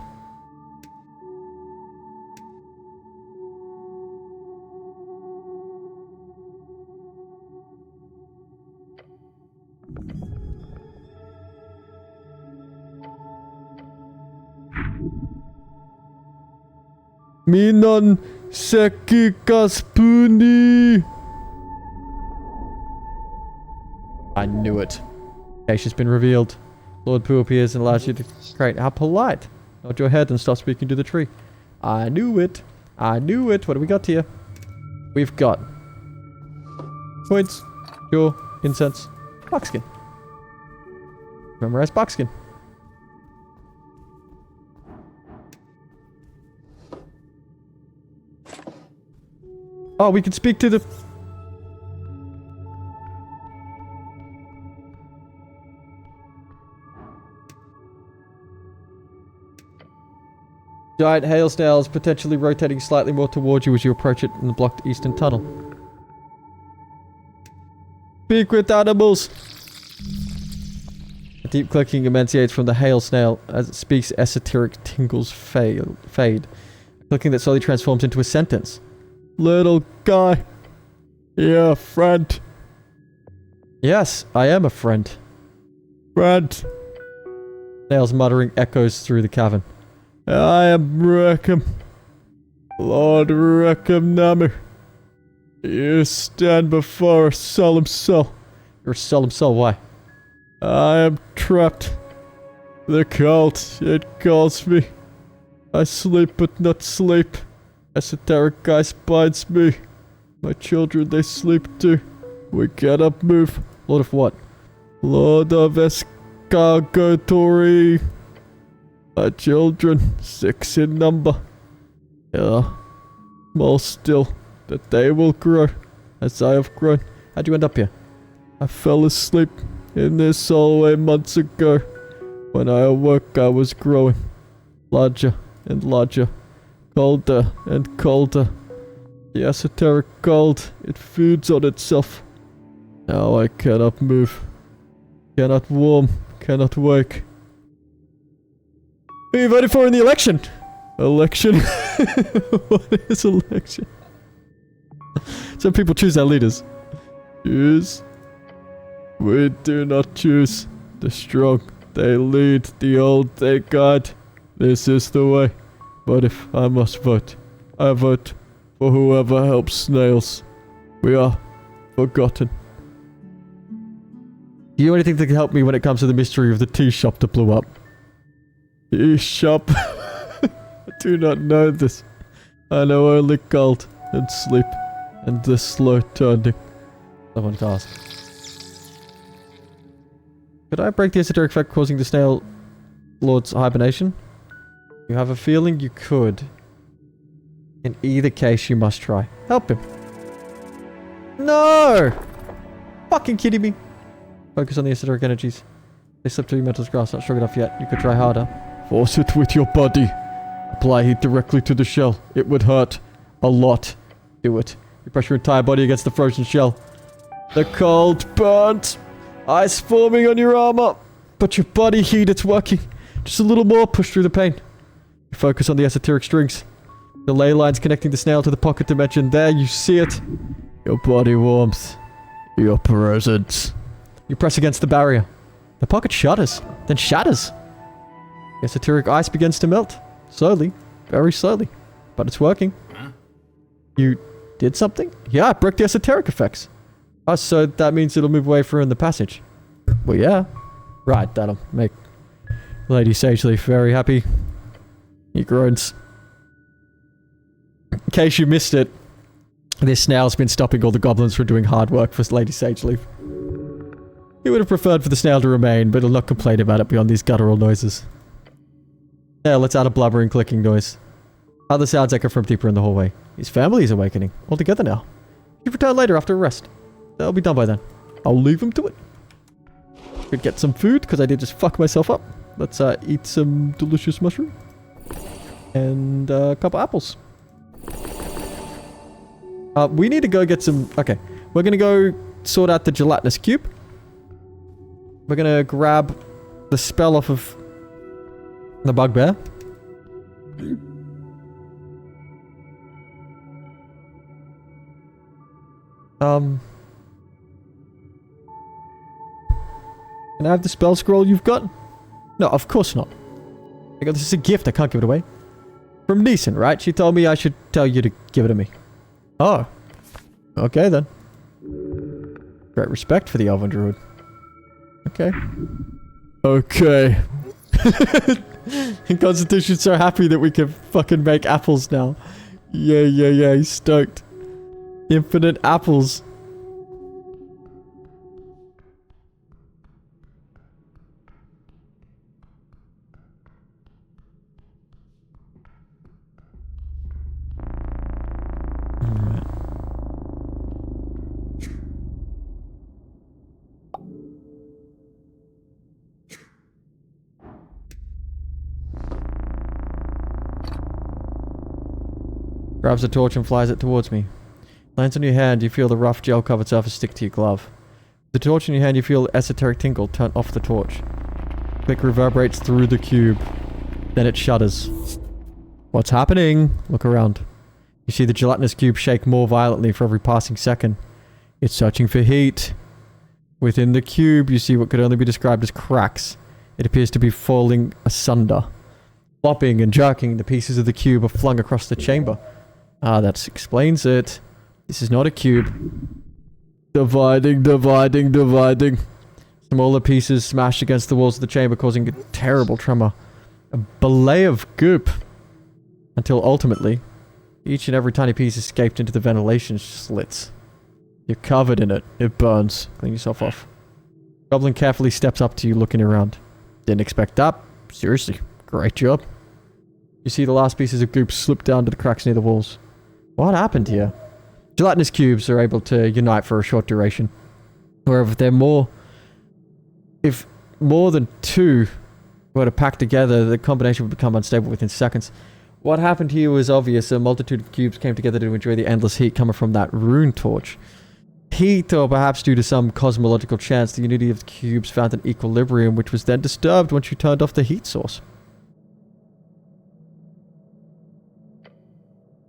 Minon seki kaspuni. I knew it. Case has been revealed. Lord Pooh appears and allows you to... Great, how polite. Nod your head and stop speaking to the tree. I knew it. I knew it. What do we got here? We've got... Points. Jewel. Incense. Buckskin. Memorize buckskin. Oh, we can speak to the... Giant hail snails potentially rotating slightly more towards you as you approach it in the blocked eastern tunnel. Speak with animals! A deep clicking emancipates from the hail snail as it speaks. Esoteric tingles fade. Clicking that slowly transforms into a sentence. Little guy. Yeah, friend. Yes, I am a friend. Friend. Snail's muttering echoes through the cavern. I am Reckham. Lord Reckham Namir. You stand before a solemn soul. You're a solemn soul, why? I am trapped. The cult, it calls me. I sleep but not sleep. Esoteric ice binds me. My children, they sleep too. We cannot move. Lord of what? Lord of Escargotori. My children, 6 in number. Yeah, small still, that they will grow as I have grown. How'd you end up here? I fell asleep in this hallway months ago. When I awoke, I was growing larger and larger. Colder and colder. The esoteric cold, it feeds on itself. Now I cannot move. Cannot warm. Cannot wake. Who are you voting for in the election? Election? What is election? Some people choose their leaders. Choose? We do not choose. The strong, they lead. The old, they guide. This is the way. But if I must vote, I vote for whoever helps snails. We are forgotten. Do you know anything that can help me when it comes to the mystery of the tea shop that blew up? Tea shop? I do not know this. I know only cold and sleep and the slow turning. Someone asked. Could I break the esoteric effect causing the snail lord's hibernation? You have a feeling you could. In either case, you must try. Help him. No! Fucking kidding me. Focus on the esoteric energies. They slip through your mental grasp. Not strong enough yet. You could try harder. Force it with your body. Apply heat directly to the shell. It would hurt. A lot. Do it. You press your entire body against the frozen shell. The cold burns. Ice forming on your armor. But your body heat, it's working. Just a little more, push through the pain. You focus on the esoteric strings. The ley lines connecting the snail to the pocket dimension. There, you see it. Your body warmth. Your presence. You press against the barrier. The pocket shudders, then shatters. The esoteric ice begins to melt. Slowly. Very slowly. But it's working. You did something? Yeah, it broke the esoteric effects. Oh, so that means it'll move away from the passage. Well, yeah. Right, that'll make Lady Sageleaf very happy. He groans. In case you missed it, this snail's been stopping all the goblins from doing hard work for Lady Sageleaf. He would have preferred for the snail to remain, but he'll not complain about it beyond these guttural noises. Now, let's add a blubbering clicking noise. Other sounds echo from deeper in the hallway. His family is awakening. All together now. He'll return later after a rest. That'll be done by then. I'll leave him to it. Could get some food, because I did just fuck myself up. Let's eat some delicious mushroom. And a couple apples. We need to go get some... Okay. We're going to go sort out the gelatinous cube. We're going to grab the spell off of the bugbear. Can I have the spell scroll you've got? No, of course not. This is a gift, I can't give it away. From Neeson, right? She told me I should tell you to give it to me. Oh. Okay then. Great respect for the Elven Druid. Okay. Okay. Constitution's so happy that we can fucking make apples now. Yeah, he's stoked. Infinite apples. Grabs a torch and flies it towards me. Lands on your hand, you feel the rough gel-covered surface stick to your glove. With the torch in your hand, you feel esoteric tingle turn off the torch. Click reverberates through the cube. Then it shudders. What's happening? Look around. You see the gelatinous cube shake more violently for every passing second. It's searching for heat. Within the cube, you see what could only be described as cracks. It appears to be falling asunder. Flopping and jerking, the pieces of the cube are flung across the chamber. Ah, that explains it. This is not a cube. Dividing. Smaller pieces smashed against the walls of the chamber, causing a terrible tremor. A ballet of goop. Until ultimately, each and every tiny piece escaped into the ventilation slits. You're covered in it. It burns. Clean yourself off. Goblin carefully steps up to you, looking around. Didn't expect that. Seriously. Great job. You see the last pieces of goop slip down to the cracks near the walls. What happened here? Gelatinous cubes are able to unite for a short duration. However, if more than two were to pack together, the combination would become unstable within seconds. What happened here was obvious. A multitude of cubes came together to enjoy the endless heat coming from that rune torch. Heat, or perhaps due to some cosmological chance, the unity of the cubes found an equilibrium, which was then disturbed once you turned off the heat source.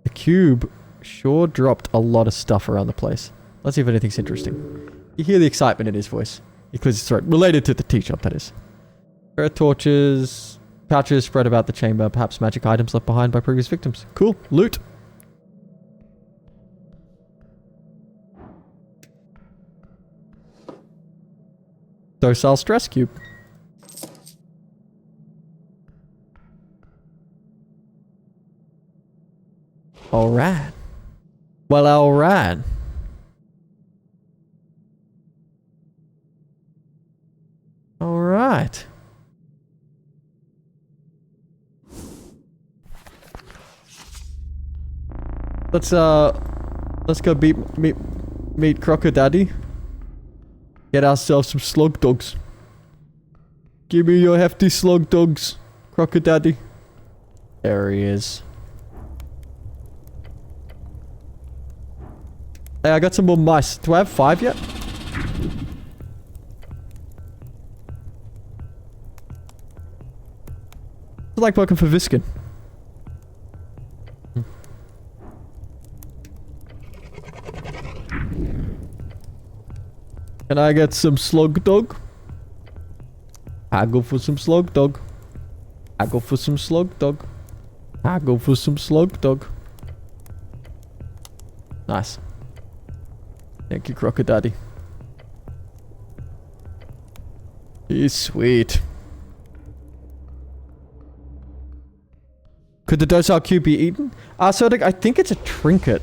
The cube sure dropped a lot of stuff around the place. Let's see if anything's interesting. You hear the excitement in his voice. He clears his throat. Related to the tea shop, that is. There are torches, pouches spread about the chamber, perhaps magic items left behind by previous victims. Cool. Loot. Docile stress cube. Alright. Well, alright. Alright. Let's go meet Crocodaddy. Get ourselves some slug dogs. Give me your hefty slug dogs, Crocodaddy. There he is. Hey, I got some more mice. Do I have 5 yet? I like working for Viskin. Can I get some slug dog? Haggle for some slug dog. Haggle for some slug dog. Haggle for some slug dog. Nice. Thank you, Crocodaddy. He's sweet. Could the docile cube be eaten? So I think it's a trinket.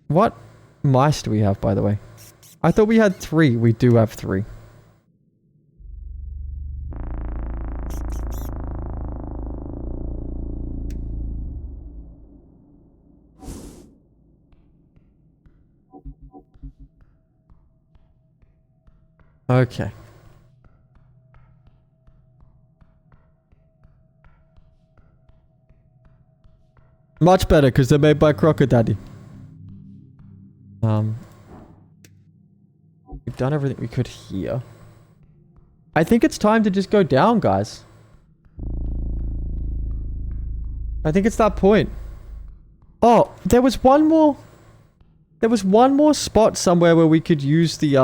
What mice do we have, by the way? I thought we had 3. We do have 3. Okay. Much better, because they're made by Crocodaddy. We've done everything we could here. I think it's time to just go down, guys. I think it's that point. Oh, there was one more... There was one more spot somewhere where we could use the,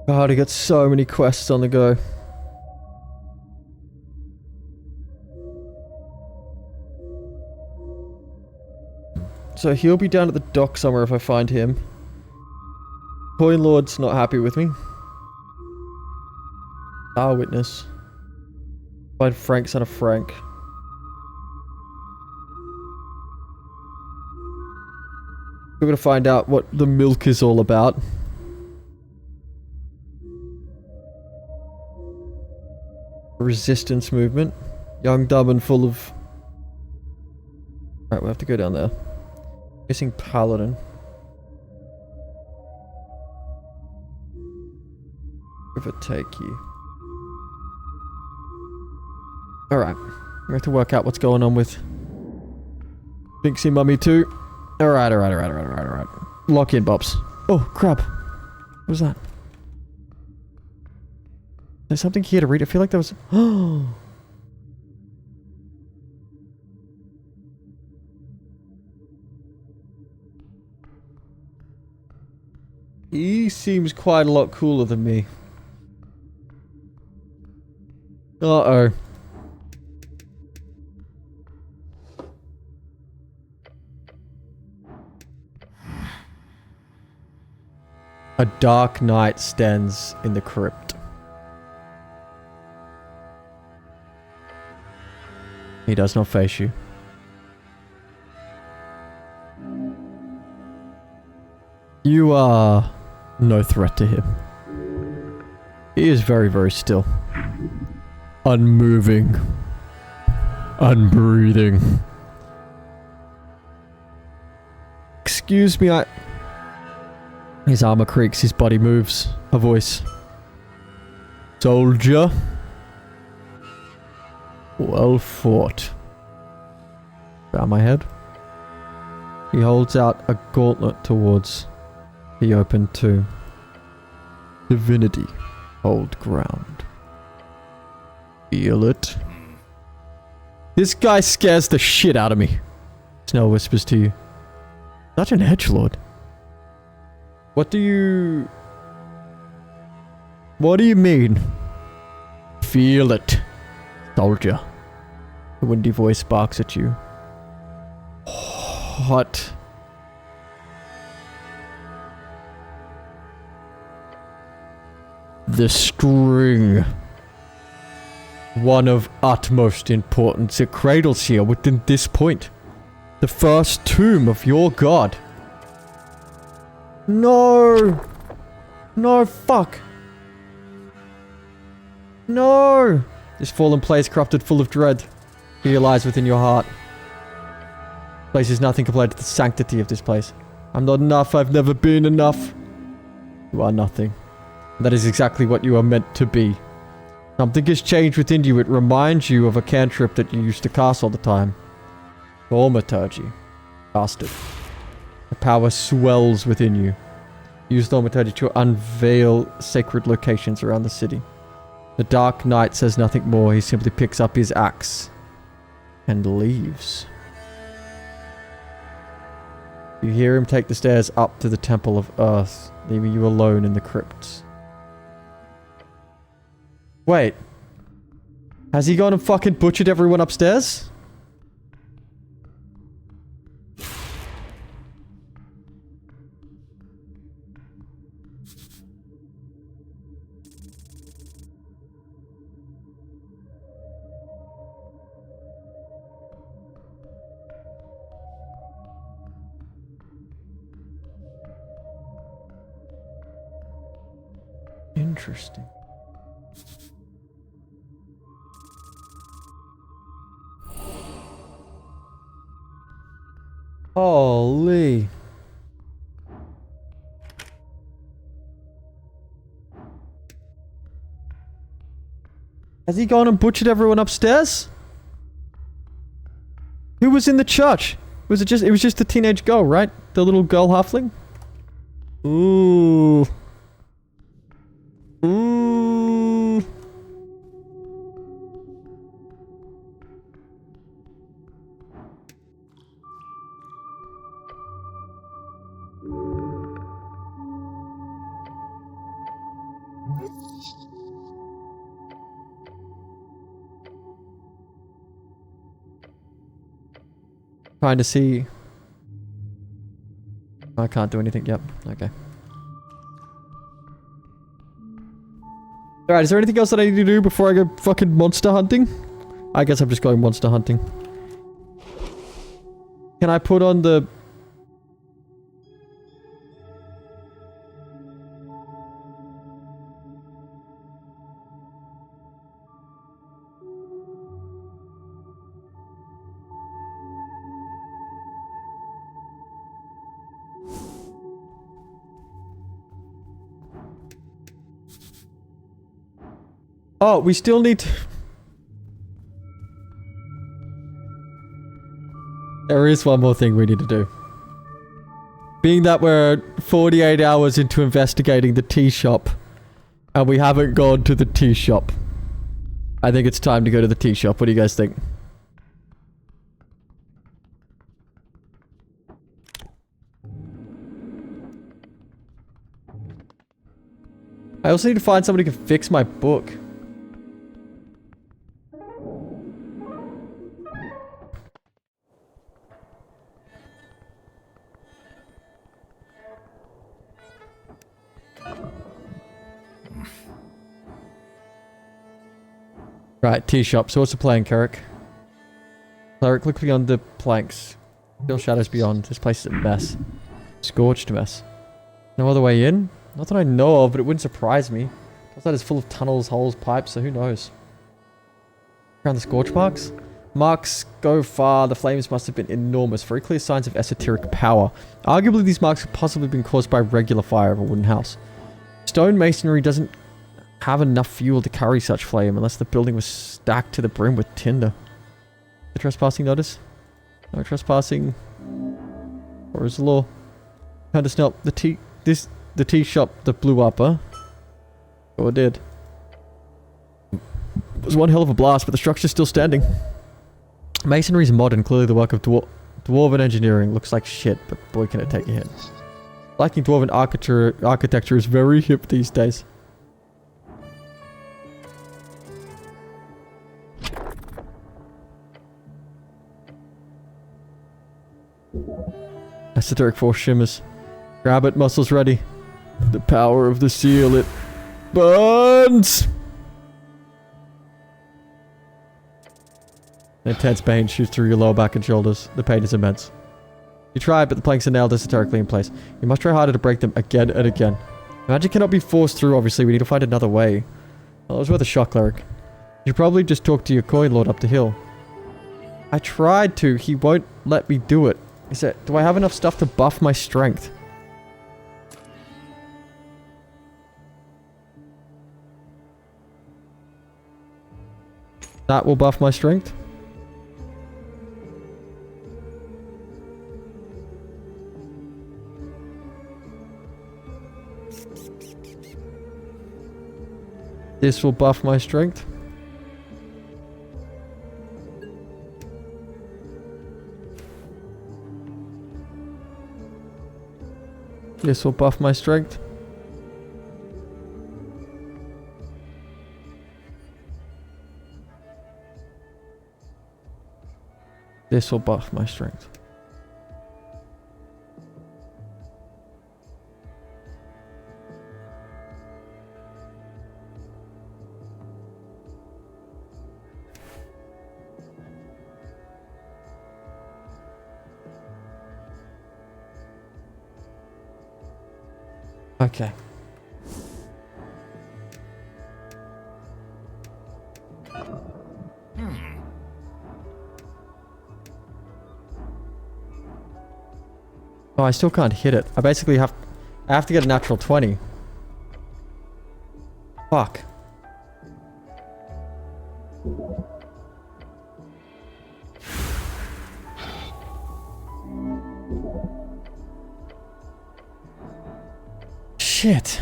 God, I got so many quests on the go. So he'll be down at the dock somewhere if I find him. Coin Lord's not happy with me. Our witness. Find Frank, son of Frank. We're gonna find out what the milk is all about. Resistance movement. Young, dumb, and full of... Alright, we'll have to go down there. Missing paladin. Overtake you. Alright. We have to work out what's going on with Binksy Mummy too. Alright. Lock in, Bobs. Oh, crap. What was that? There's something here to read. I feel like there was... Oh. He seems quite a lot cooler than me. Uh-oh. A dark knight stands in the crypt. He does not face you. You are no threat to him. He is very, very still. Unmoving. Unbreathing. Excuse me, His armor creaks, his body moves. A voice. Soldier. Well fought. Bow my head. He holds out a gauntlet towards the open tomb. Divinity. Hold ground. Feel it. This guy scares the shit out of me. Snell whispers to you. Such an edgelord. What do you mean? Feel it, soldier. The windy voice barks at you. What? The string. One of utmost importance. It cradles here within this point. The first tomb of your god. No! No, fuck! No! This fallen place corrupted full of dread. Fear lies within your heart. This place is nothing compared to the sanctity of this place. I'm not enough. I've never been enough. You are nothing. That is exactly what you are meant to be. Something has changed within you. It reminds you of a cantrip that you used to cast all the time. Thaumaturgy. Cast it. The power swells within you. Use thaumaturgy to unveil sacred locations around the city. The Dark Knight says nothing more. He simply picks up his axe and leaves. You hear him take the stairs up to the Temple of Earth, leaving you alone in the crypts. Wait. Has he gone and fucking butchered everyone upstairs? Interesting. Holy. Has he gone and butchered everyone upstairs? Who was in the church? Was it was just the teenage girl, right? The little girl halfling? Ooh. Ooh. Trying to see. I can't do anything. Yep. Okay. Alright, is there anything else that I need to do before I go fucking monster hunting? I guess I'm just going monster hunting. Can I put on the... Oh, we still need to... There is one more thing we need to do. Being that we're 48 hours into investigating the tea shop, and we haven't gone to the tea shop. I think it's time to go to the tea shop. What do you guys think? I also need to find somebody who can fix my book. Right, tea shop. So what's the plan, cleric? Cleric, look beyond the planks. Still shadows beyond. This place is a mess. Scorched mess. No other way in? Not that I know of, but it wouldn't surprise me. Outside is full of tunnels, holes, pipes, so who knows? Around the scorch marks? Marks go far. The flames must have been enormous. Very clear signs of esoteric power. Arguably, these marks have possibly been caused by regular fire of a wooden house. Stone masonry doesn't have enough fuel to carry such flame unless the building was stacked to the brim with tinder. The trespassing notice? No trespassing. Or is the law? Kind of smell the tea shop that blew up, huh? Oh, it did. It was one hell of a blast, but the structure's still standing. Masonry's modern, clearly the work of dwarven engineering. Looks like shit, but boy can it take a hit. Liking dwarven architecture is very hip these days. Esoteric force shimmers. Grab it, muscles ready. The power of the seal, it burns! An intense pain shoots through your lower back and shoulders. The pain is immense. You try, but the planks are nailed esoterically in place. You must try harder to break them again and again. Magic cannot be forced through, obviously. We need to find another way. Well, it was worth a shot, cleric. You probably just talk to your coin lord up the hill. I tried to. He won't let me do it. He said, do I have enough stuff to buff my strength? That will buff my strength. This will buff my strength. This will buff my strength. This will buff my strength. Okay. Oh, I still can't hit it. I basically have to get a natural 20. Fuck. Shit.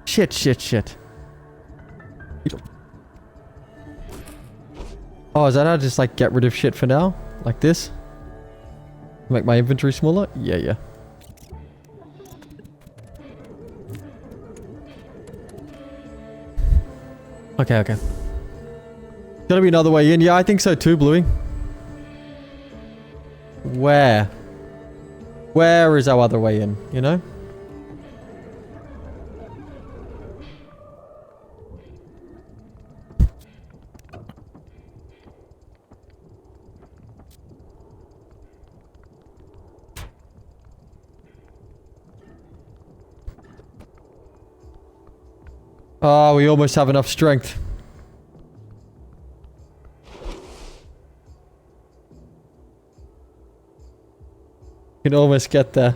Shit. Oh, is that how I just like get rid of shit for now? Like this? Make my inventory smaller? Yeah. Okay. Gotta be another way in. Yeah, I think so too, Bluey. Where? Where is our other way in, you know? Oh, we almost have enough strength. Can almost get there.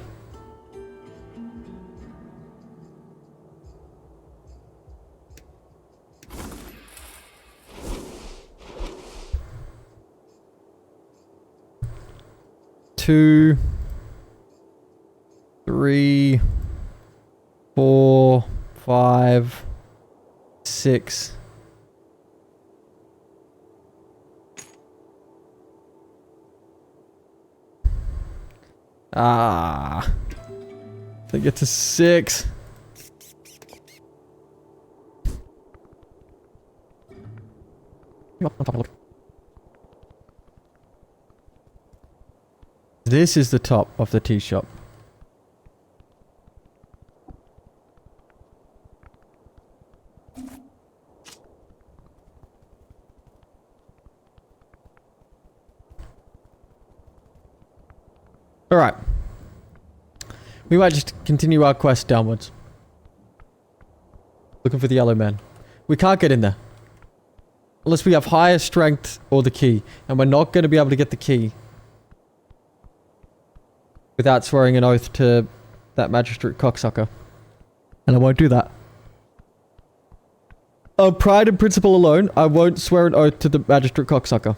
Two, 3, 4, 5, 6. Ah. They get to 6. This is the top of the tea shop. Alright. We might just continue our quest downwards. Looking for the yellow man. We can't get in there. Unless we have higher strength or the key. And we're not going to be able to get the key without swearing an oath to that magistrate cocksucker. And I won't do that. On pride and principle alone, I won't swear an oath to the magistrate cocksucker.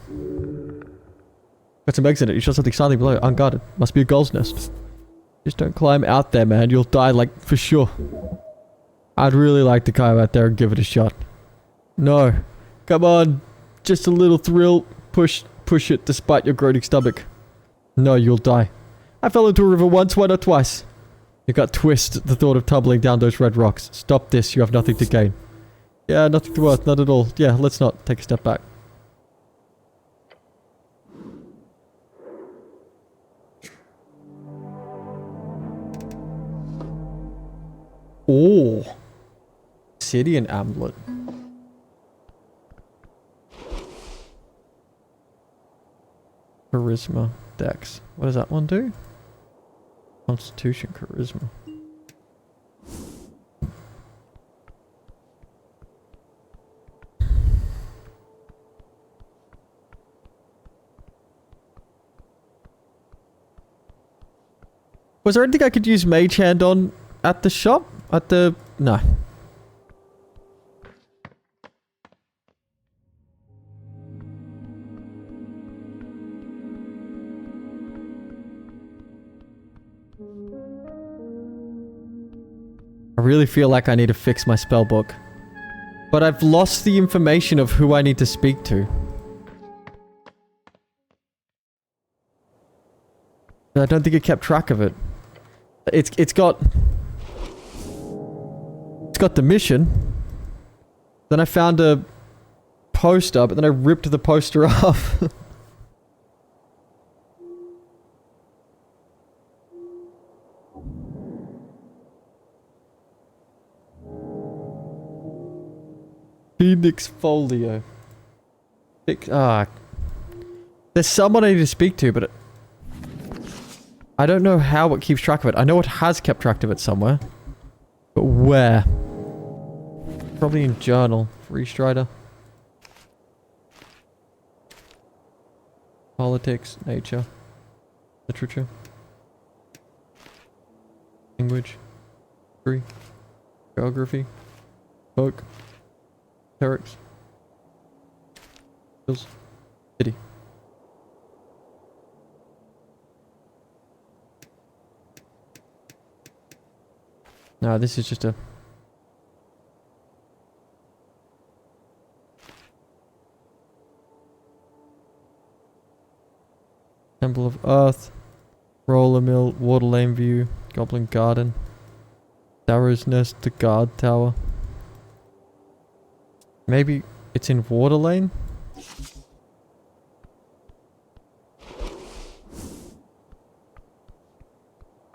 Got some eggs in it. You shot something silently below. Unguarded. Must be a gull's nest. Just don't climb out there, man. You'll die, like, for sure. I'd really like to climb out there and give it a shot. No. Come on. Just a little thrill. Push it despite your groaning stomach. No, you'll die. I fell into a river once, why not twice? You got twist at the thought of tumbling down those red rocks. Stop this. You have nothing to gain. Yeah, nothing to worth. Not at all. Yeah, let's not. Take a step back. Oh. Obsidian amulet. Charisma. Dex. What does that one do? Constitution. Charisma. Was there anything I could use Mage Hand on at the shop? At the... No. I really feel like I need to fix my spellbook. But I've lost the information of who I need to speak to. I don't think it kept track of it. It's got the mission. Then I found a poster, but then I ripped the poster off. Phoenix Folio. There's someone I need to speak to, but I don't know how it keeps track of it. I know it has kept track of it somewhere. But where? Probably in journal. Free Strider. Politics. Nature. Literature. Language. History. Geography. Book. Clerics. Skills. City. No, this is just a... Temple of Earth. Roller Mill. Water Lane View. Goblin Garden. Darrow's Nest. The Guard Tower. Maybe it's in Water Lane?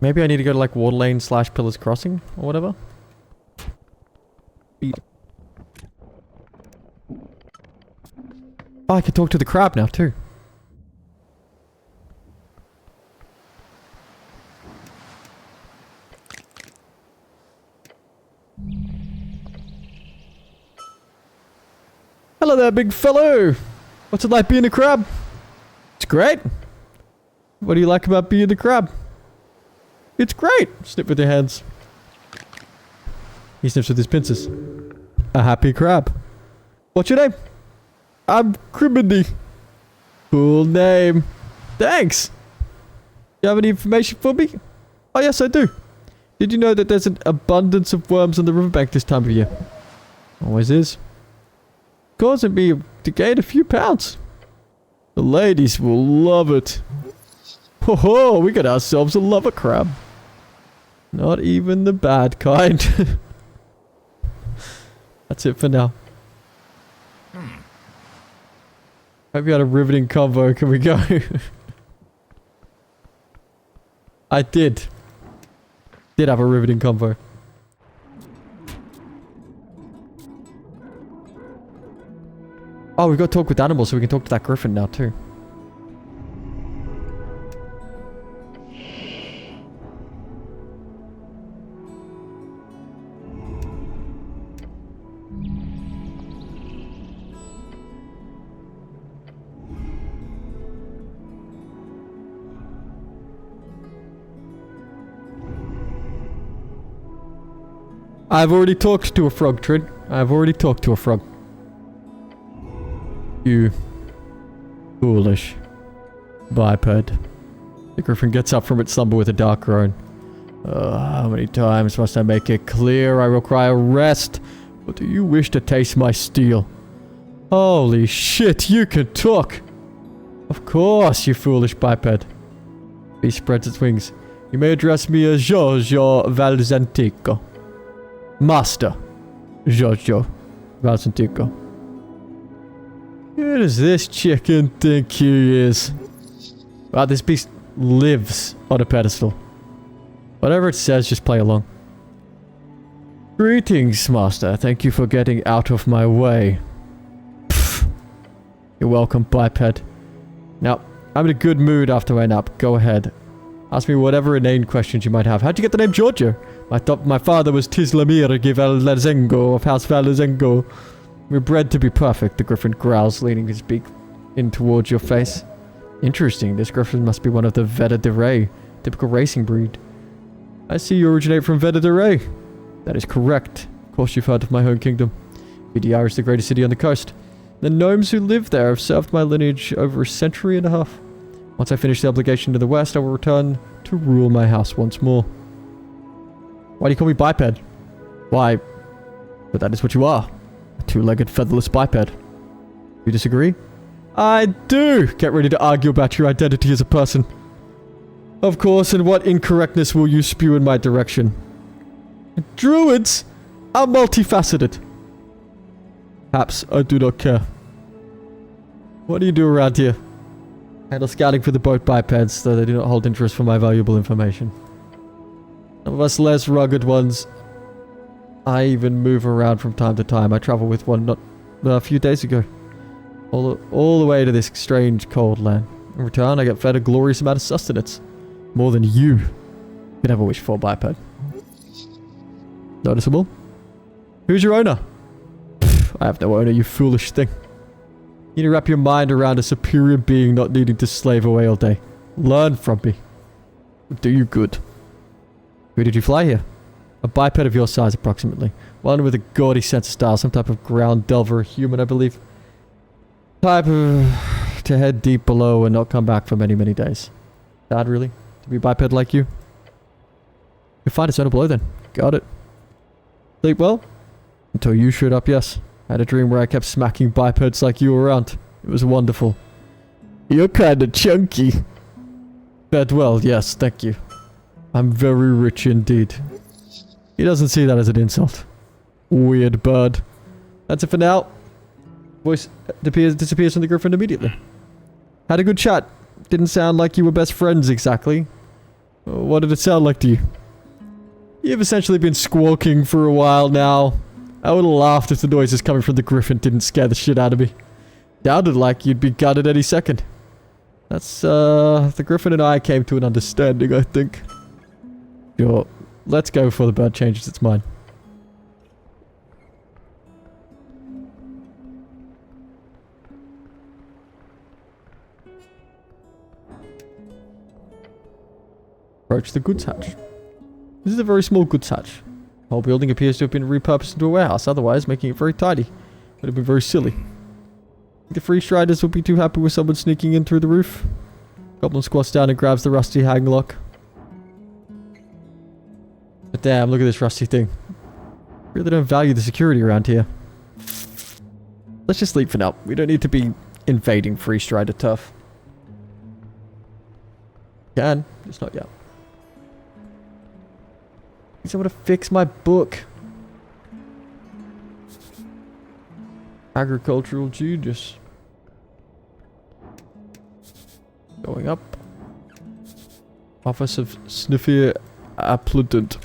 Maybe I need to go to like Water Lane / Pillars Crossing or whatever. Oh, I can talk to the crab now too. Hello there, big fellow! What's it like being a crab? It's great! What do you like about being a crab? It's great! Snip with your hands. He sniffs with his pincers. A happy crab. What's your name? I'm Criminy. Cool name. Thanks! You have any information for me? Oh yes, I do. Did you know that there's an abundance of worms on the riverbank this time of year? Always is. Causing me to gain a few pounds. The ladies will love it. Ho ho, we got ourselves a lover crab. Not even the bad kind. That's it for now. Hope you had a riveting convo. Can we go? I did. Did have a riveting convo. Oh, we've got to talk with animals so we can talk to that griffin now too. I've already talked to a frog, Trid. I've already talked to a frog. You foolish biped. The griffin gets up from its slumber with a dark groan. How many times must I make it clear I require rest? Or do you wish to taste my steel? Holy shit, you can talk! Of course, you foolish biped. Beast spreads its wings. You may address me as Giorgio Valzantico. Master Giorgio Valzantico. Who does this chicken think he is? Wow, this beast lives on a pedestal. Whatever it says, just play along. Greetings, Master. Thank you for getting out of my way. Pfft. You're welcome, biped. Now, I'm in a good mood after my nap. Go ahead. Ask me whatever inane questions you might have. How'd you get the name Giorgio? I thought my father was Tislamir Valzengo of House Valzengo. We're bred to be perfect, the griffin growls, leaning his beak in towards your face. Interesting, this griffin must be one of the Veta de Rey, typical racing breed. I see you originate from Vedadere. That is correct. Of course you've heard of my home kingdom. VDR is the greatest city on the coast. The gnomes who live there have served my lineage over a century and a half. Once I finish the obligation to the west, I will return to rule my house once more. Why do you call me biped? Why? But that is what you are. A two-legged featherless biped. You disagree? I do! Get ready to argue about your identity as a person. Of course, and what incorrectness will you spew in my direction? Druids are multifaceted. Perhaps I do not care. What do you do around here? Handle scouting for the boat bipeds, though they do not hold interest for my valuable information. Some of us less rugged ones, I even move around from time to time. I travel with one not a few days ago. All the way to this strange cold land. In return, I get fed a glorious amount of sustenance. More than you could ever wish for, biped. Noticeable? Who's your owner? Pfft, I have no owner, you foolish thing. You need to wrap your mind around a superior being not needing to slave away all day. Learn from me. Do you good. Who did you fly here? A biped of your size, approximately. One with a gaudy sense of style. Some type of ground delver human, I believe. Type of... to head deep below and not come back for many, many days. Sad, really? To be biped like you? You'll find a zone below then. Got it. Sleep well? Until you showed up, yes. I had a dream where I kept smacking bipeds like you around. It was wonderful. You're kinda chunky. Fed well, yes, thank you. I'm very rich indeed. He doesn't see that as an insult. Weird bird. That's it for now. Voice disappears from the griffin immediately. Had a good chat. Didn't sound like you were best friends exactly. What did it sound like to you? You've essentially been squawking for a while now. I would have laughed if the noises coming from the griffin didn't scare the shit out of me. Sounded like you'd be gutted any second. That's, the griffin and I came to an understanding, I think. Sure. Let's go before the bird changes its mind. Approach the goods hatch. This is a very small goods hatch. The whole building appears to have been repurposed into a warehouse, otherwise making it very tidy. Would have been very silly. The free striders would be too happy with someone sneaking in through the roof. Goblin squats down and grabs the rusty hang lock. But damn, look at this rusty thing. Really don't value the security around here. Let's just sleep for now. We don't need to be invading free strider tough. Can, just not yet. I want to fix my book. Agricultural genius. Going up. Office of Sniffier Applicant.